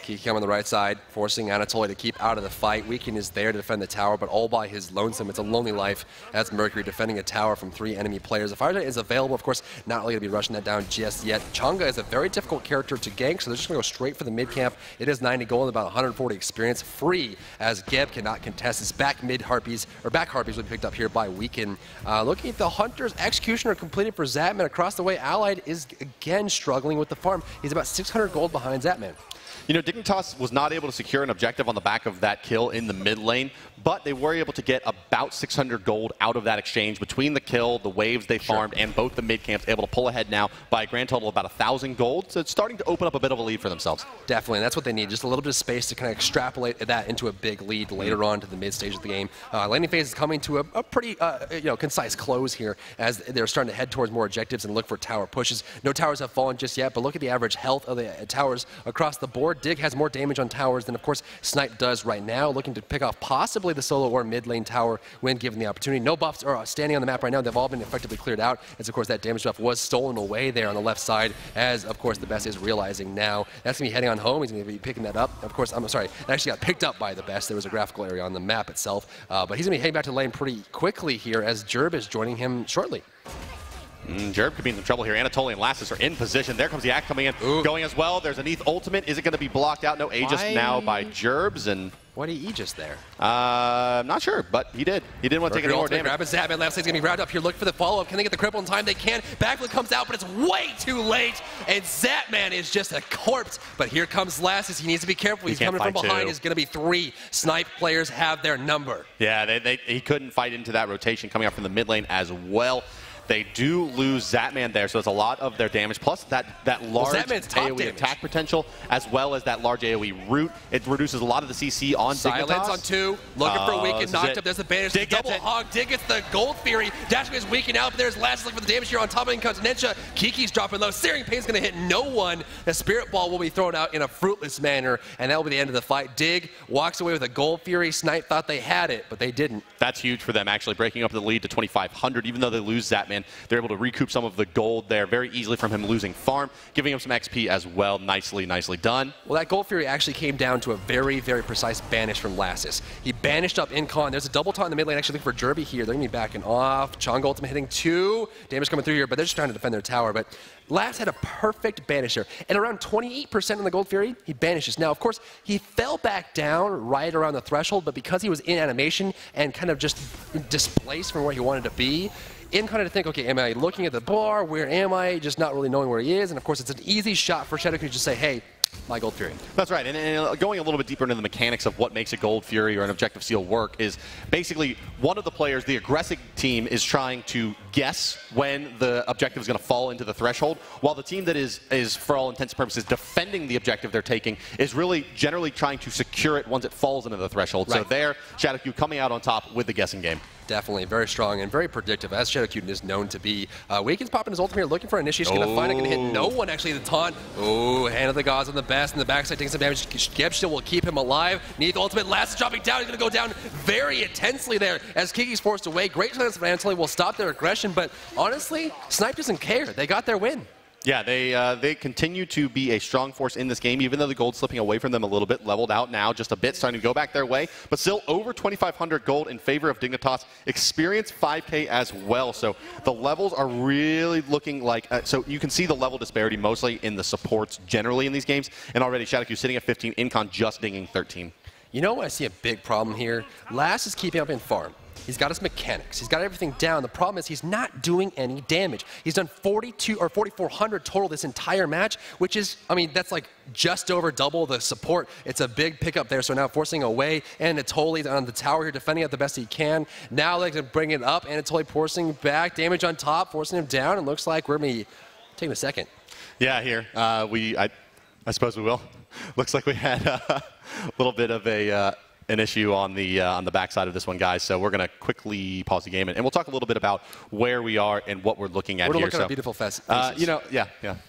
Kiki on the right side, forcing Anatoly to keep out of the fight. Weekend is there to defend the tower, but all by his lonesome. It's a lonely life. That's Mercury defending a tower from 3 enemy players. The hi-rez is available, of course, not really going to be rushing that down just yet. Chang'e is a very difficult character to gank, so they're just going to go straight for the mid camp. It is 90 gold and about 140 experience. Free, as Geb cannot contest. His back harpies will be picked up here by Weekend. Looking at the Hunter's Executioner completed for Zatman across the way. Allied is again struggling with the farm. He's about 600 gold behind Zatman. You know, Dignitas was not able to secure an objective on the back of that kill in the mid lane, but they were able to get about 600 gold out of that exchange between the kill, the waves they farmed, and both the mid camps able to pull ahead now by a grand total of about 1,000 gold. So it's starting to open up a bit of a lead for themselves. Definitely, and that's what they need, just a little bit of space to kind of extrapolate that into a big lead later on to the mid stage of the game. Laning phase is coming to a pretty concise close here as they're starting to head towards more objectives and look for tower pushes. No towers have fallen just yet, but look at the average health of the towers across the board. Dig has more damage on towers than, of course, Snipe does right now, looking to pick off possibly the solo or mid lane tower when given the opportunity. No buffs are standing on the map right now. They've all been effectively cleared out, as, of course, that damage buff was stolen away there on the left side, as, of course, the best is realizing now. That's going to be heading on home. He's going to be picking that up. Of course, I'm sorry, it actually got picked up by the best. There was a graphical area on the map itself, but he's going to be heading back to the lane pretty quickly here, as Jerb is joining him shortly. Jerb could be in some trouble here. Anatoly and Lassus are in position. There comes the Act coming in, going as well. There's a Neath ultimate. Is it going to be blocked out? No, Aegis now by Jerbs. And why did he Aegis there? I'm not sure, but he did. He didn't want to take any more damage. Grab a Zatman. Left side's going to be wrapped up here. Look for the follow-up. Can they get the cripple in time? They can. Backflip comes out, but it's way too late. And Zatman is just a corpse. But here comes Lassus. He needs to be careful. He's coming from behind. It's going to be 3. Snipe players have their number. Yeah, he couldn't fight into that rotation coming up from the mid lane as well. They do lose Zatman there, so it's a lot of their damage. Plus that large AoE attack potential, as well as that large AoE root. It reduces a lot of the CC on Dignitas. Silence on 2. Looking for Weekend. Knocked up. There's the banish. Double hog. Dig gets the Gold Fury. Dashway is weakened out, but there's Lassus looking for the damage here on top of Continentia. Kiki's dropping low. Searing Pain's going to hit no one. The Spirit Ball will be thrown out in a fruitless manner, and that will be the end of the fight. Dig walks away with a Gold Fury. Snipe thought they had it, but they didn't. That's huge for them, actually, breaking up the lead to 2,500. Even though they lose Zatman, they're able to recoup some of the gold there very easily from him losing farm, giving him some XP as well. Nicely done. Well, that Gold Fury actually came down to a very, very precise banish from Lassus. He banished up Incon. There's a double taunt in the mid lane, actually looking for Jerby here. They're going to be backing off. Chang'e ultimate hitting 2. Damage coming through here, but they're just trying to defend their tower. But Lass had a perfect banish there. And around 28% on the Gold Fury, he banishes. Now, of course, he fell back down right around the threshold, but because he was in animation and kind of just displaced from where he wanted to be, in kind of to think, okay, am I looking at the bar? Where am I? Just not really knowing where he is. And of course, it's an easy shot for Shadow to just say, hey, my Gold Fury. That's right. And going a little bit deeper into the mechanics of what makes a Gold Fury or an Objective Seal work is basically one of the players, the aggressive team, is trying to guess when the objective is going to fall into the threshold, while the team that is for all intents and purposes defending the objective they're taking is really generally trying to secure it once it falls into the threshold. Right. So there, Shadowcue coming out on top with the guessing game. Definitely very strong and very predictive, as Shadowcute is known to be. Weekend's popping his ultimate here, looking for initiation. Going to find it, going to hit no one actually. The taunt. Oh, Hand of the Gods on the best, and the backside taking some damage. Geb still will keep him alive. Neath ultimate, Last dropping down. He's going to go down very intensely there as Kiki's forced away. Great chance of Anatoly will stop their aggression, but honestly, Snipe doesn't care. They got their win. Yeah, they continue to be a strong force in this game, even though the gold's slipping away from them a little bit, leveled out now just a bit, starting to go back their way, but still over 2,500 gold in favor of Dignitas. Experience 5K as well, so the levels are really looking like, so you can see the level disparity mostly in the supports generally in these games, and already Shadowcue sitting at 15, Incon just dinging 13. You know what I see a big problem here? Lass is keeping up in farm. He's got his mechanics. He's got everything down. The problem is he's not doing any damage. He's done 4,400 total this entire match, which is, I mean, that's like just over double the support. It's a big pickup there. So now forcing away, and Anatoly on the tower here, defending it the best he can. Now they can bring it up. Anatoly forcing back, damage on top, forcing him down. And looks like we're going to be taking a second. Yeah, here. I suppose we will. Looks like we had a little bit of a an issue on the backside of this one, guys. So we're going to quickly pause the game, and we'll talk a little bit about where we are and what we're looking at here. We're looking at beautiful faces. You know, yeah.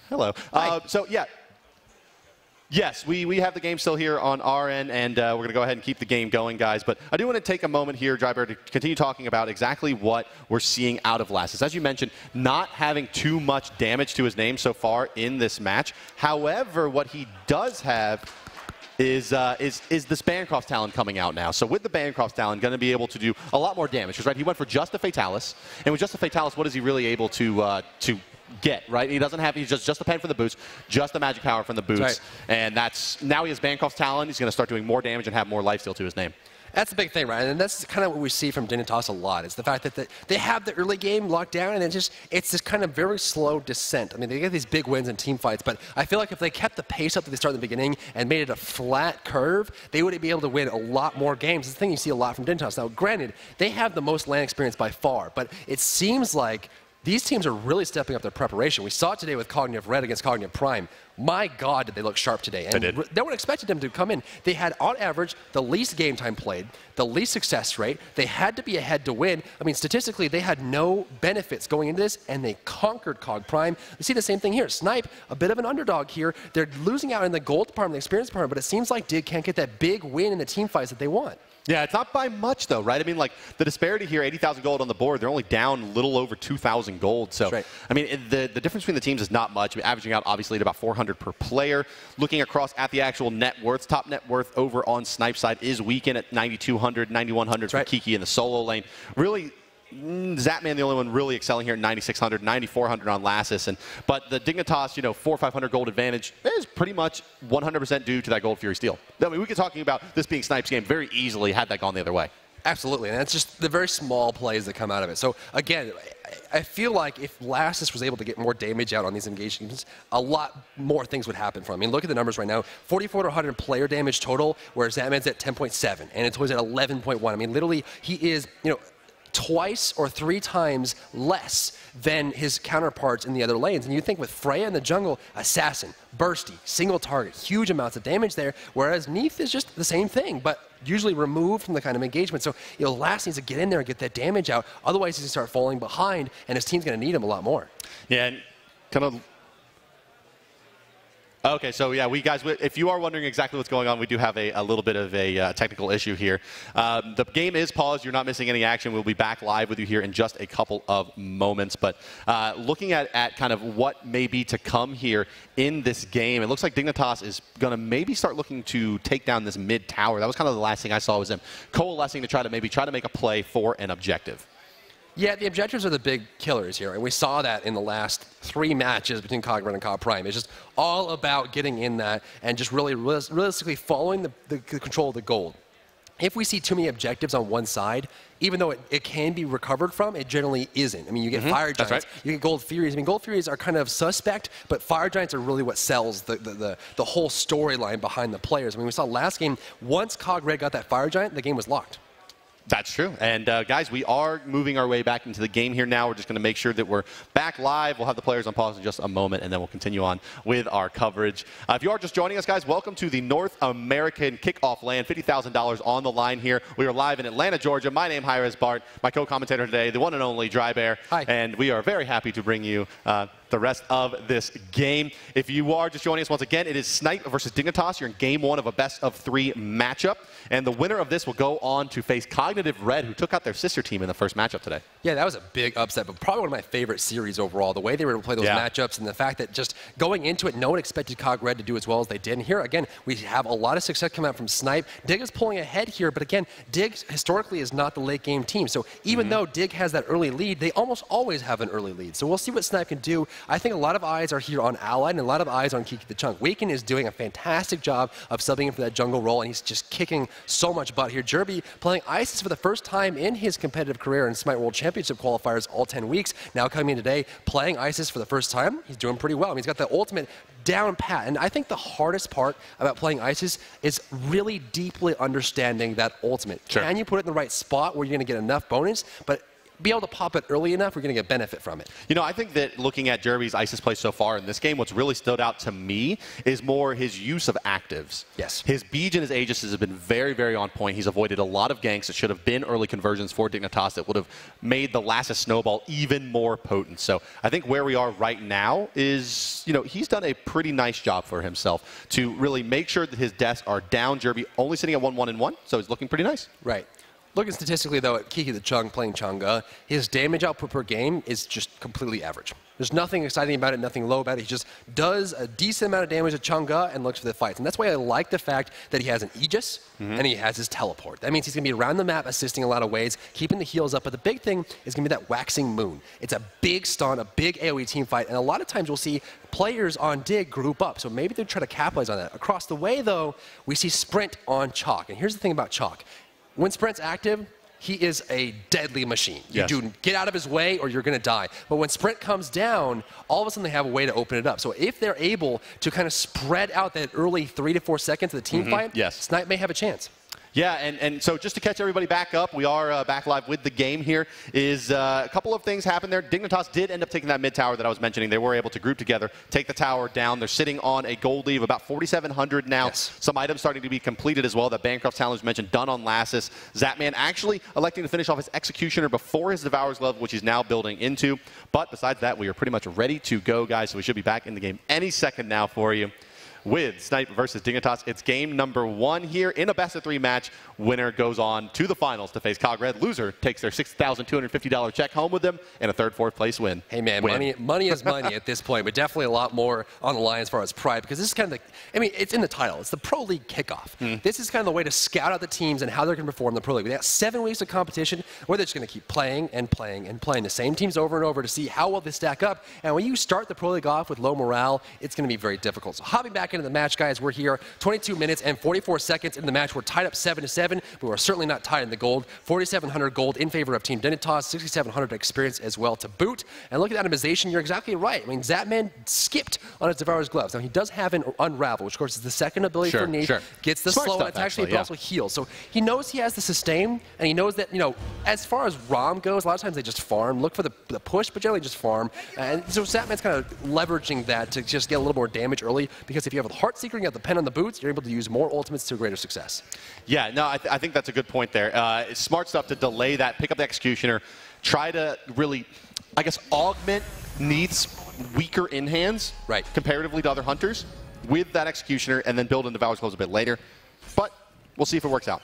Hello. So yeah. Yes, we have the game still here on our end, and we're going to go ahead and keep the game going, guys. But I do want to take a moment here, Drybear, to continue talking about exactly what we're seeing out of Lassus. As you mentioned, not having too much damage to his name so far in this match. However, what he does have is this Bancroft talent coming out now. So with the Bancroft talent, going to be able to do a lot more damage. Because, right, he went for just a Fatalis, and with just a Fatalis, what is he really able to get, right? He doesn't have, he's just a pen for the boots, just the magic power from the boots. Right. And now he has Bancroft's talent. He's going to start doing more damage and have more lifesteal to his name. That's the big thing, right? And that's kind of what we see from Dignitas a lot. It's the fact that they have the early game locked down, and it's this kind of very slow descent. I mean, they get these big wins in team fights, but I feel like if they kept the pace up that they started in the beginning and made it a flat curve, they would be able to win a lot more games. It's the thing you see a lot from Dignitas. Now, granted, they have the most LAN experience by far, but it seems like these teams are really stepping up their preparation. We saw it today with Cognitive Red against Cognitive Prime. My God, did they look sharp today. And they did. No one expected them to come in. They had, on average, the least game time played, the least success rate. They had to be ahead to win. I mean, statistically, they had no benefits going into this, and they conquered Cog Prime. We see the same thing here. Snipe, a bit of an underdog here. They're losing out in the gold department, the experience department, but it seems like Dig can't get that big win in the team fights that they want. Yeah, it's not by much, though, right? I mean, like, the disparity here, 80,000 gold on the board. They're only down a little over 2,000 gold. So, right. I mean, the difference between the teams is not much. I mean, averaging out, obviously, at about 400 per player. Looking across at the actual net worths, top net worth over on Snipe side is weakened at 9,200, 9,100 for Kiki in the solo lane. Really, Zapman, the only one really excelling here at 9,600, 9,400 on Lassus. But the Dignitas, 400 or 500 gold advantage is pretty much 100% due to that Gold Fury steal. I mean, we could talking about this being Snipe's game very easily had that gone the other way. Absolutely, and that's just the very small plays that come out of it. So again, I feel like if Lassus was able to get more damage out on these engagements, a lot more things would happen for him. I mean, look at the numbers right now. 4,400 player damage total, whereas Zapman's at 10.7, and it's always at 11.1. I mean, literally, he is, twice or 3 times less than his counterparts in the other lanes. And you think with Freya in the jungle, assassin, bursty, single target, huge amounts of damage there, whereas Neath is just the same thing, but usually removed from the kind of engagement. So, Lass needs to get in there and get that damage out. Otherwise, he's going to start falling behind, and his team's going to need him a lot more. Yeah, and kind of. Okay, so yeah, guys, if you are wondering exactly what's going on, we do have a little bit of a technical issue here. The game is paused. You're not missing any action. We'll be back live with you here in just a couple of moments. But looking at kind of what may be to come here in this game, it looks like Dignitas is going to maybe start looking to take down this mid tower. That was kind of the last thing I saw was them coalescing to try to make a play for an objective. Yeah, the objectives are the big killers here, and we saw that in the last 3 matches between Cog Red and Cog Prime. It's just all about getting in that and just really realistically following the control of the gold. If we see too many objectives on one side, even though it can be recovered from, it generally isn't. I mean, you get Fire Giants, you get Gold Furies. I mean, Gold Furies are kind of suspect, but Fire Giants are really what sells the whole storyline behind the players. I mean, we saw last game, once Cog Red got that Fire Giant, the game was locked. That's true. And guys, we are moving our way back into the game here now. We're just going to make sure that we're back live. We'll have the players on pause in just a moment, and then we'll continue on with our coverage. If you are just joining us, guys, welcome to the North American Kickoff LAN. $50,000 on the line here. We are live in Atlanta, Georgia. My name is hi-rez Bart. My co-commentator today, the one and only Drybear. Hi. And we are very happy to bring you the rest of this game. If you are just joining us once again, it is Snipe versus Dignitas. You're in game 1 of a best-of-3 matchup. And the winner of this will go on to face Cognitive Red, who took out their sister team in the first matchup today. Yeah, that was a big upset, but probably one of my favorite series overall. The way they were able to play those matchups and the fact that just going into it, no one expected Cog Red to do as well as they did. And here, again, we have a lot of success coming out from Snipe. Dig is pulling ahead here, but again, Dig historically is not the late-game team. So even though Dig has that early lead, they almost always have an early lead. So we'll see what Snipe can do. I think a lot of eyes are here on Allied and a lot of eyes on Kiki the Chunk. Weekend is doing a fantastic job of subbing in for that jungle role, and he's just kicking so much butt here. Jerby playing Isis for the first time in his competitive career in Smite World Championship qualifiers all 10 weeks. Now coming in today, playing Isis for the first time. He's doing pretty well. I mean, he's got the ultimate down pat. And I think the hardest part about playing Isis is really deeply understanding that ultimate. Sure. Can you put it in the right spot where you're going to get enough bonus? But be able to pop it early enough, we're going to get benefit from it. You know, I think that looking at Jeremy's ISIS play so far in this game, what's really stood out to me is more his use of actives. Yes. His Beej and his Aegis has been very, very on point. He's avoided a lot of ganks that should have been early conversions for Dignitas that would have made the Lassus snowball even more potent. So I think where we are right now is, you know, he's done a pretty nice job for himself to really make sure that his deaths are down. Jeremy only sitting at 1-1-1, so he's looking pretty nice. Right. Looking statistically, though, at Kiki the Chung playing Chang'e, his damage output per game is just completely average. There's nothing exciting about it, nothing low about it. He just does a decent amount of damage to Chang'e and looks for the fights. And that's why I like the fact that he has an Aegis and he has his teleport. That means he's going to be around the map assisting a lot of ways, keeping the heals up. But the big thing is going to be that waxing moon. It's a big stun, a big AoE team fight. And a lot of times we'll see players on Dig group up. So maybe they'll try to capitalize on that. Across the way, though, we see Sprint on Chalk. And here's the thing about Chalk. When Sprint's active, he is a deadly machine. You do get out of his way or you're going to die. But when Sprint comes down, all of a sudden they have a way to open it up. So if they're able to kind of spread out that early 3 to 4 seconds of the team fight, Snipe may have a chance. Yeah, and so just to catch everybody back up, we are back live with the game here, is a couple of things happened there. Dignitas did end up taking that mid tower that I was mentioning. They were able to group together, take the tower down. They're sitting on a gold lead of about 4,700 now. Some items starting to be completed as well. That Bancroft challenge mentioned, done on Lassus. Zapman actually electing to finish off his Executioner before his Devourer's Glove, which he's now building into. But besides that, we are pretty much ready to go, guys, so we should be back in the game any second now for you. With Snipe versus Dignitas. It's game number 1 here in a best-of-3 match. Winner goes on to the finals to face Cog Red. Loser takes their $6,250 check home with them and a 3rd, 4th place win. Hey, man, money is money at this point, but definitely a lot more on the line as far as pride, because this is kind of the, I mean, it's in the title. It's the Pro League kickoff. This is kind of the way to scout out the teams and how they're going to perform in the Pro League. We got 7 weeks of competition where they're just going to keep playing and playing and playing the same teams over and over to see how well they stack up. And when you start the Pro League off with low morale, it's going to be very difficult. So hopping back into the match, guys, we're here 22 minutes and 44 seconds in the match. We're tied up 7-7, but we're certainly not tied in the gold. 4,700 gold in favor of Team Dignitas, 6,700 experience as well to boot. And look at atomization, you're exactly right. I mean, Zapman skipped on his Devourer's Gloves. Now, he does have an Unravel, which, of course, is the second ability for Neith. Gets the slow attacks, but also heals. So he knows he has the sustain, and he knows that, you know, as far as ROM goes, a lot of times they just farm, look for the push, but generally just farm. And so Zapman's kind of leveraging that to just get a little more damage early, because if you have a Heartseeker and you have the pen on the boots, you're able to use more ultimates to greater success. Yeah, no, I think that's a good point there. It's smart stuff to delay that, pick up the Executioner, try to really, I guess, augment Neith's weaker in-hands comparatively to other hunters with that Executioner, and then build in Devourer's Gloves a bit later. But we'll see if it works out.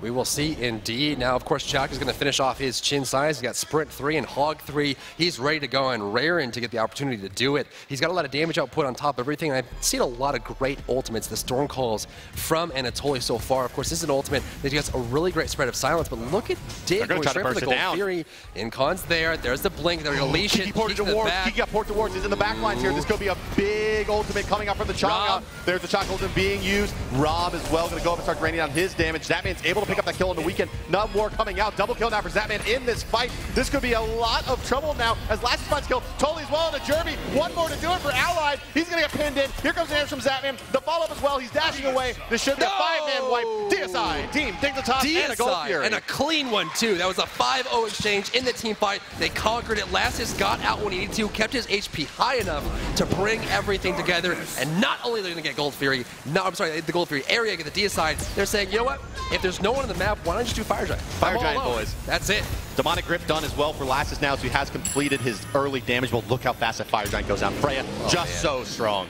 We will see indeed. Now, of course, Chuck is going to finish off his chin size. He's got Sprint 3 and Hog 3. He's ready to go and raring to get the opportunity to do it. He's got a lot of damage output on top of everything. I've seen a lot of great ultimates, the Storm Calls from Anatoly so far. Of course, this is an ultimate that gets a really great spread of silence, but look at Dig going straight for the Gold Fury. Incon's there. There's the blink. They're going to leash it. Kiki got port towards. He's in the back lines here. This could be a big ultimate coming up from the Chang'e. There's the Chang'e ultimate being used. Rob as well going to go up and start raining down his damage. Zapman's able to pick up that kill on the weekend. None more coming out. Double kill now for Zapman in this fight. This could be a lot of trouble now as Lassus finds kill. Totally as well into Jeremy. One more to do it for Allied. He's going to get pinned in. Here comes the damage from Zapman. The follow-up as well. He's dashing away. This should be a 5-man wipe. DSI, Team Dignitas, and a Gold Fury. And a clean one, too. That was a 5-0 exchange in the team fight. They conquered it. Lassus got out when he needed to, kept his HP high enough to bring everything together. And not only are they going to get Gold Fury, the Gold Fury area, get the DSI, they're saying, you know what? If there's no one on the map, why don't you do Fire Giant? Fire Giant, boys. That's it. Demonic Grip done as well for Lassus now, so he has completed his early damage. Well, look how fast that Fire Giant goes down. Freya, so strong.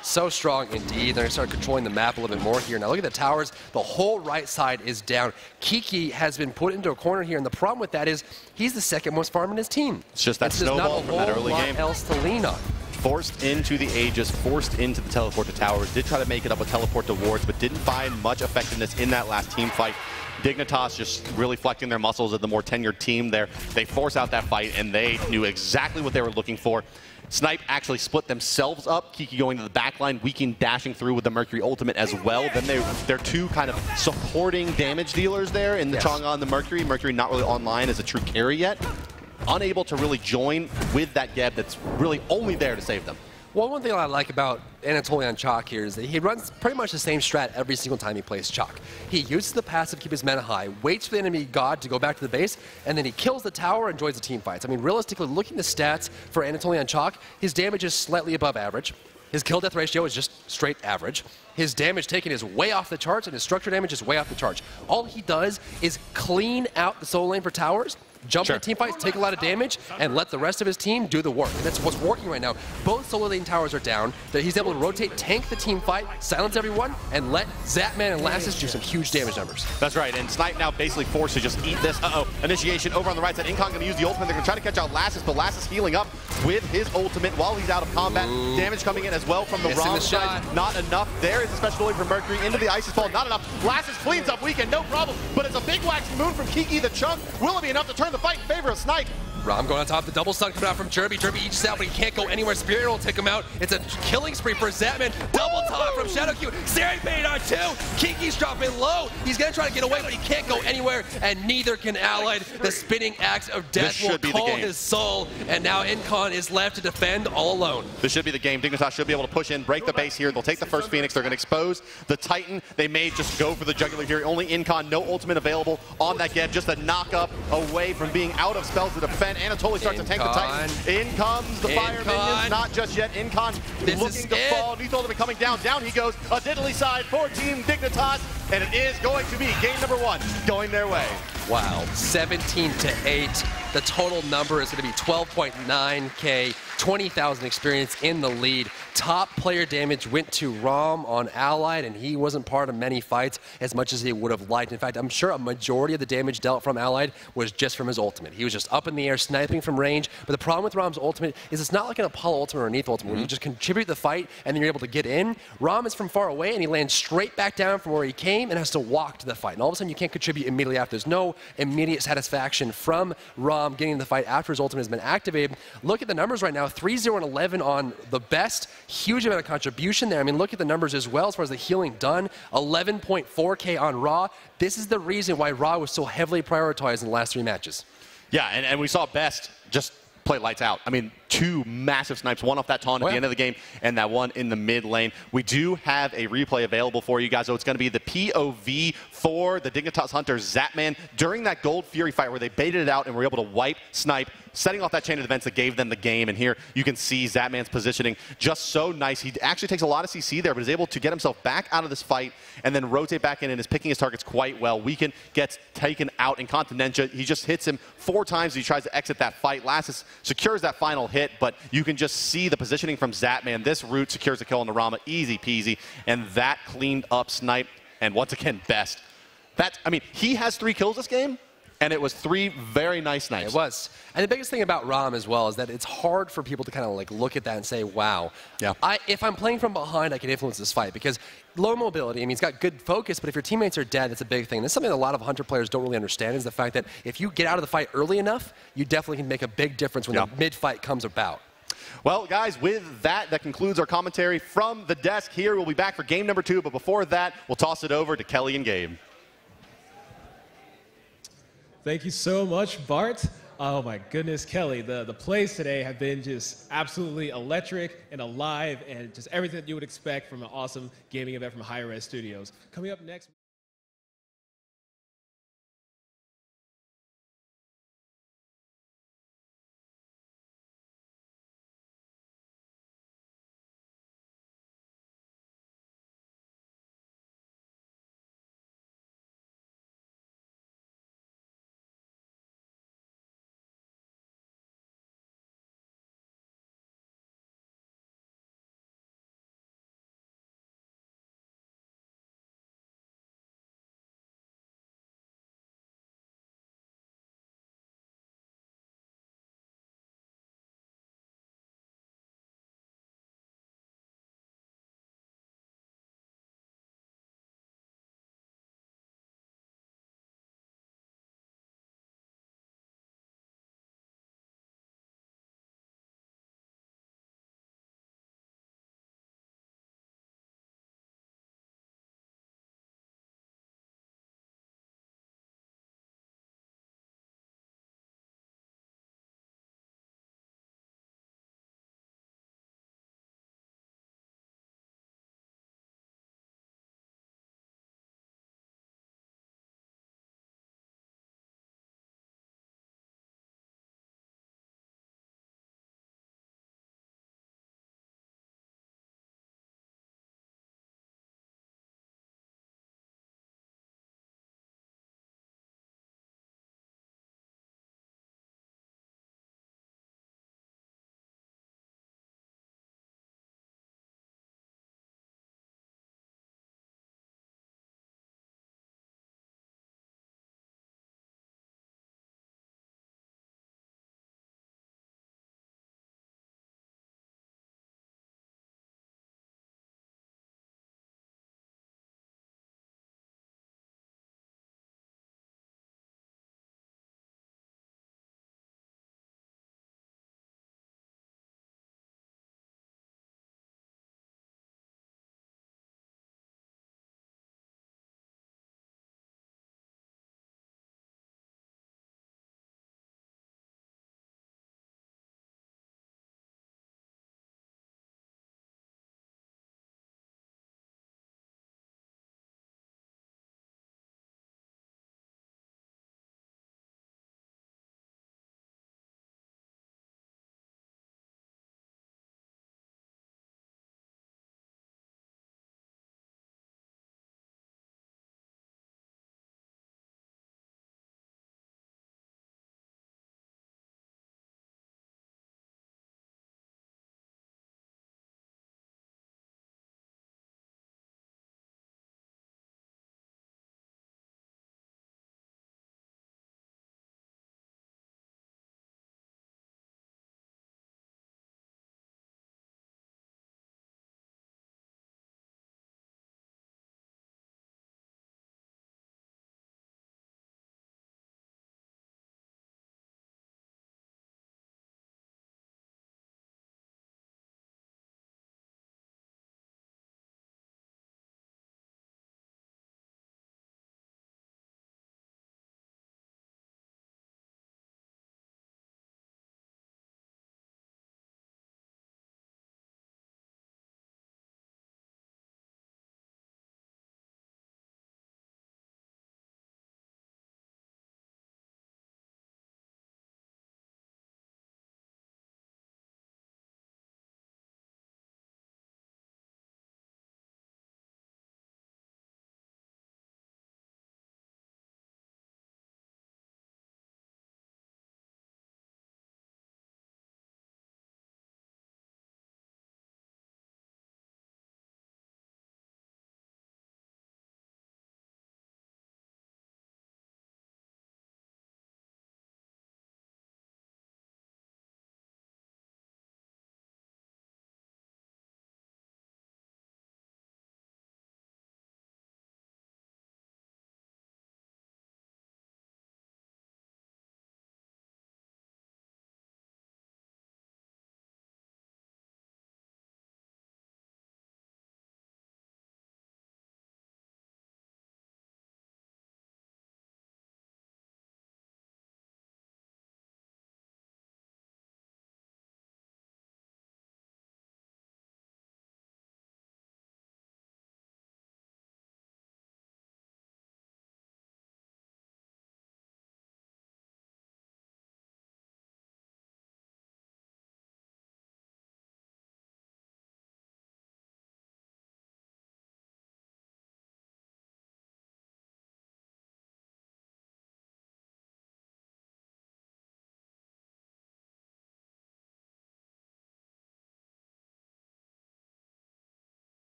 So strong indeed. They're going to start controlling the map a little bit more here. Now look at the towers. The whole right side is down. Kiki has been put into a corner here, and the problem with that is he's the second most farm in his team. It's just that snowball from that early game. Else to lean on. Forced into the Aegis, forced into the teleport to towers. Did try to make it up with teleport to wards, but didn't find much effectiveness in that last team fight. Dignitas just really flexing their muscles at the more tenured team there. They force out that fight, and they knew exactly what they were looking for. Snipe actually split themselves up. Kiki going to the back line, Weekend dashing through with the Mercury ultimate as well. Then they're two kind of supporting damage dealers there in the Chang'e and the Mercury. Mercury not really online as a true carry yet. Unable to really join with that Geb that's really only there to save them. Well, one thing I like about Anatolian Chalk here is that he runs pretty much the same strat every single time he plays Chalk. He uses the passive to keep his mana high, waits for the enemy god to go back to the base, and then he kills the tower and joins the team fights. I mean, realistically, looking at the stats for Anatolian Chalk, his damage is slightly above average. His kill-death ratio is just straight average. His damage taken is way off the charts, and his structure damage is way off the charts. All he does is clean out the solo lane for towers, jump into team fights, take a lot of damage, and let the rest of his team do the work. And that's what's working right now. Both solo lane towers are down. That he's able to rotate, tank the team fight, silence everyone, and let Zapman and Lassus do some huge damage numbers. That's right, and Snipe now basically forced to just eat this. Initiation over on the right side. Incon going to use the ultimate. They're going to try to catch out Lassus, but Lassus healing up with his ultimate while he's out of combat. Ooh. Damage coming in as well from the Rom side. Not enough. There is a special ability from Mercury into the Isis Fall. Not enough. Lassus cleans up Weekend, no problem. But it's a big waxing moon from Kiki the Chunk. Will it be enough to turn the fight in favor of Snipe? Rom going on top, the double stun coming out from Jerby. Jerby eats out, but he can't go anywhere. Spirit will take him out. It's a killing spree for Zapman. Double top from Shadowq. Zeri paid on 2. Kiki's dropping low. He's going to try to get away, but he can't go anywhere, and neither can Allied. The spinning axe of death will call his soul, and now Incon is left to defend all alone. This should be the game. Dignitas should be able to push in, break the base here. They'll take the first Phoenix. They're going to expose the Titan. They may just go for the jugular here. Only Incon, no ultimate available on that Geb. Just a knock-up away from being out of spells to defend. Anatoly starts to tank the Titan. In comes the fire minions. Not just yet. Incon looking to fall. Lethal ultimate coming down. Down he goes. A diddly side for Team Dignitas. And it is going to be game number 1 going their way. Wow. 17-8. The total number is going to be 12.9K. 20,000 experience in the lead. Top player damage went to Rom on Allied, and he wasn't part of many fights as much as he would have liked. In fact, I'm sure a majority of the damage dealt from Allied was just from his ultimate. He was just up in the air, sniping from range. But the problem with Rom's ultimate is it's not like an Apollo ultimate or an ETH ultimate, where you just contribute the fight and then you're able to get in. Rom is from far away, and he lands straight back down from where he came and has to walk to the fight. And all of a sudden, you can't contribute immediately after. There's no immediate satisfaction from Rom getting the fight after his ultimate has been activated. Look at the numbers right now. 3-0 and 11 on the best. Huge amount of contribution there. I mean, look at the numbers as well as far as the healing done. 11.4K on Raw. This is the reason why Raw was so heavily prioritized in the last 3 matches. Yeah, and we saw Best just play lights out. I mean, 2 massive snipes, one off that taunt at the end of the game and that one in the mid lane. We do have a replay available for you guys, so it's going to be the POV for the Dignitas Hunter Zapman during that Gold Fury fight where they baited it out and were able to wipe Snipe, setting off that chain of events that gave them the game. And here you can see Zapman's positioning just so nice. He actually takes a lot of CC there, but is able to get himself back out of this fight and then rotate back in and is picking his targets quite well. Weekend gets taken out in Continentia. He just hits him 4 times as he tries to exit that fight. Lassus secures that final hit, but you can just see the positioning from Zapman. This route secures the kill on the Rama, easy peasy, and that cleaned up Snipe. And once again, Best. I mean, he has 3 kills this game, and it was 3 very nice snipes. It was. And the biggest thing about Rom as well is that it's hard for people to kind of like look at that and say, wow, if I'm playing from behind, I can influence this fight. Because low mobility, I mean, he's got good focus, but if your teammates are dead, that's a big thing. That's something that a lot of Hunter players don't really understand, is the fact that if you get out of the fight early enough, you definitely can make a big difference when the mid-fight comes about. Well, guys, with that concludes our commentary from the desk here. We'll be back for game number 2, but before that, we'll toss it over to Kelly and Gabe. Thank you so much, Bart. Oh my goodness, Kelly, the plays today have been just absolutely electric and alive and just everything that you would expect from an awesome gaming event from hi-rez Studios. Coming up next.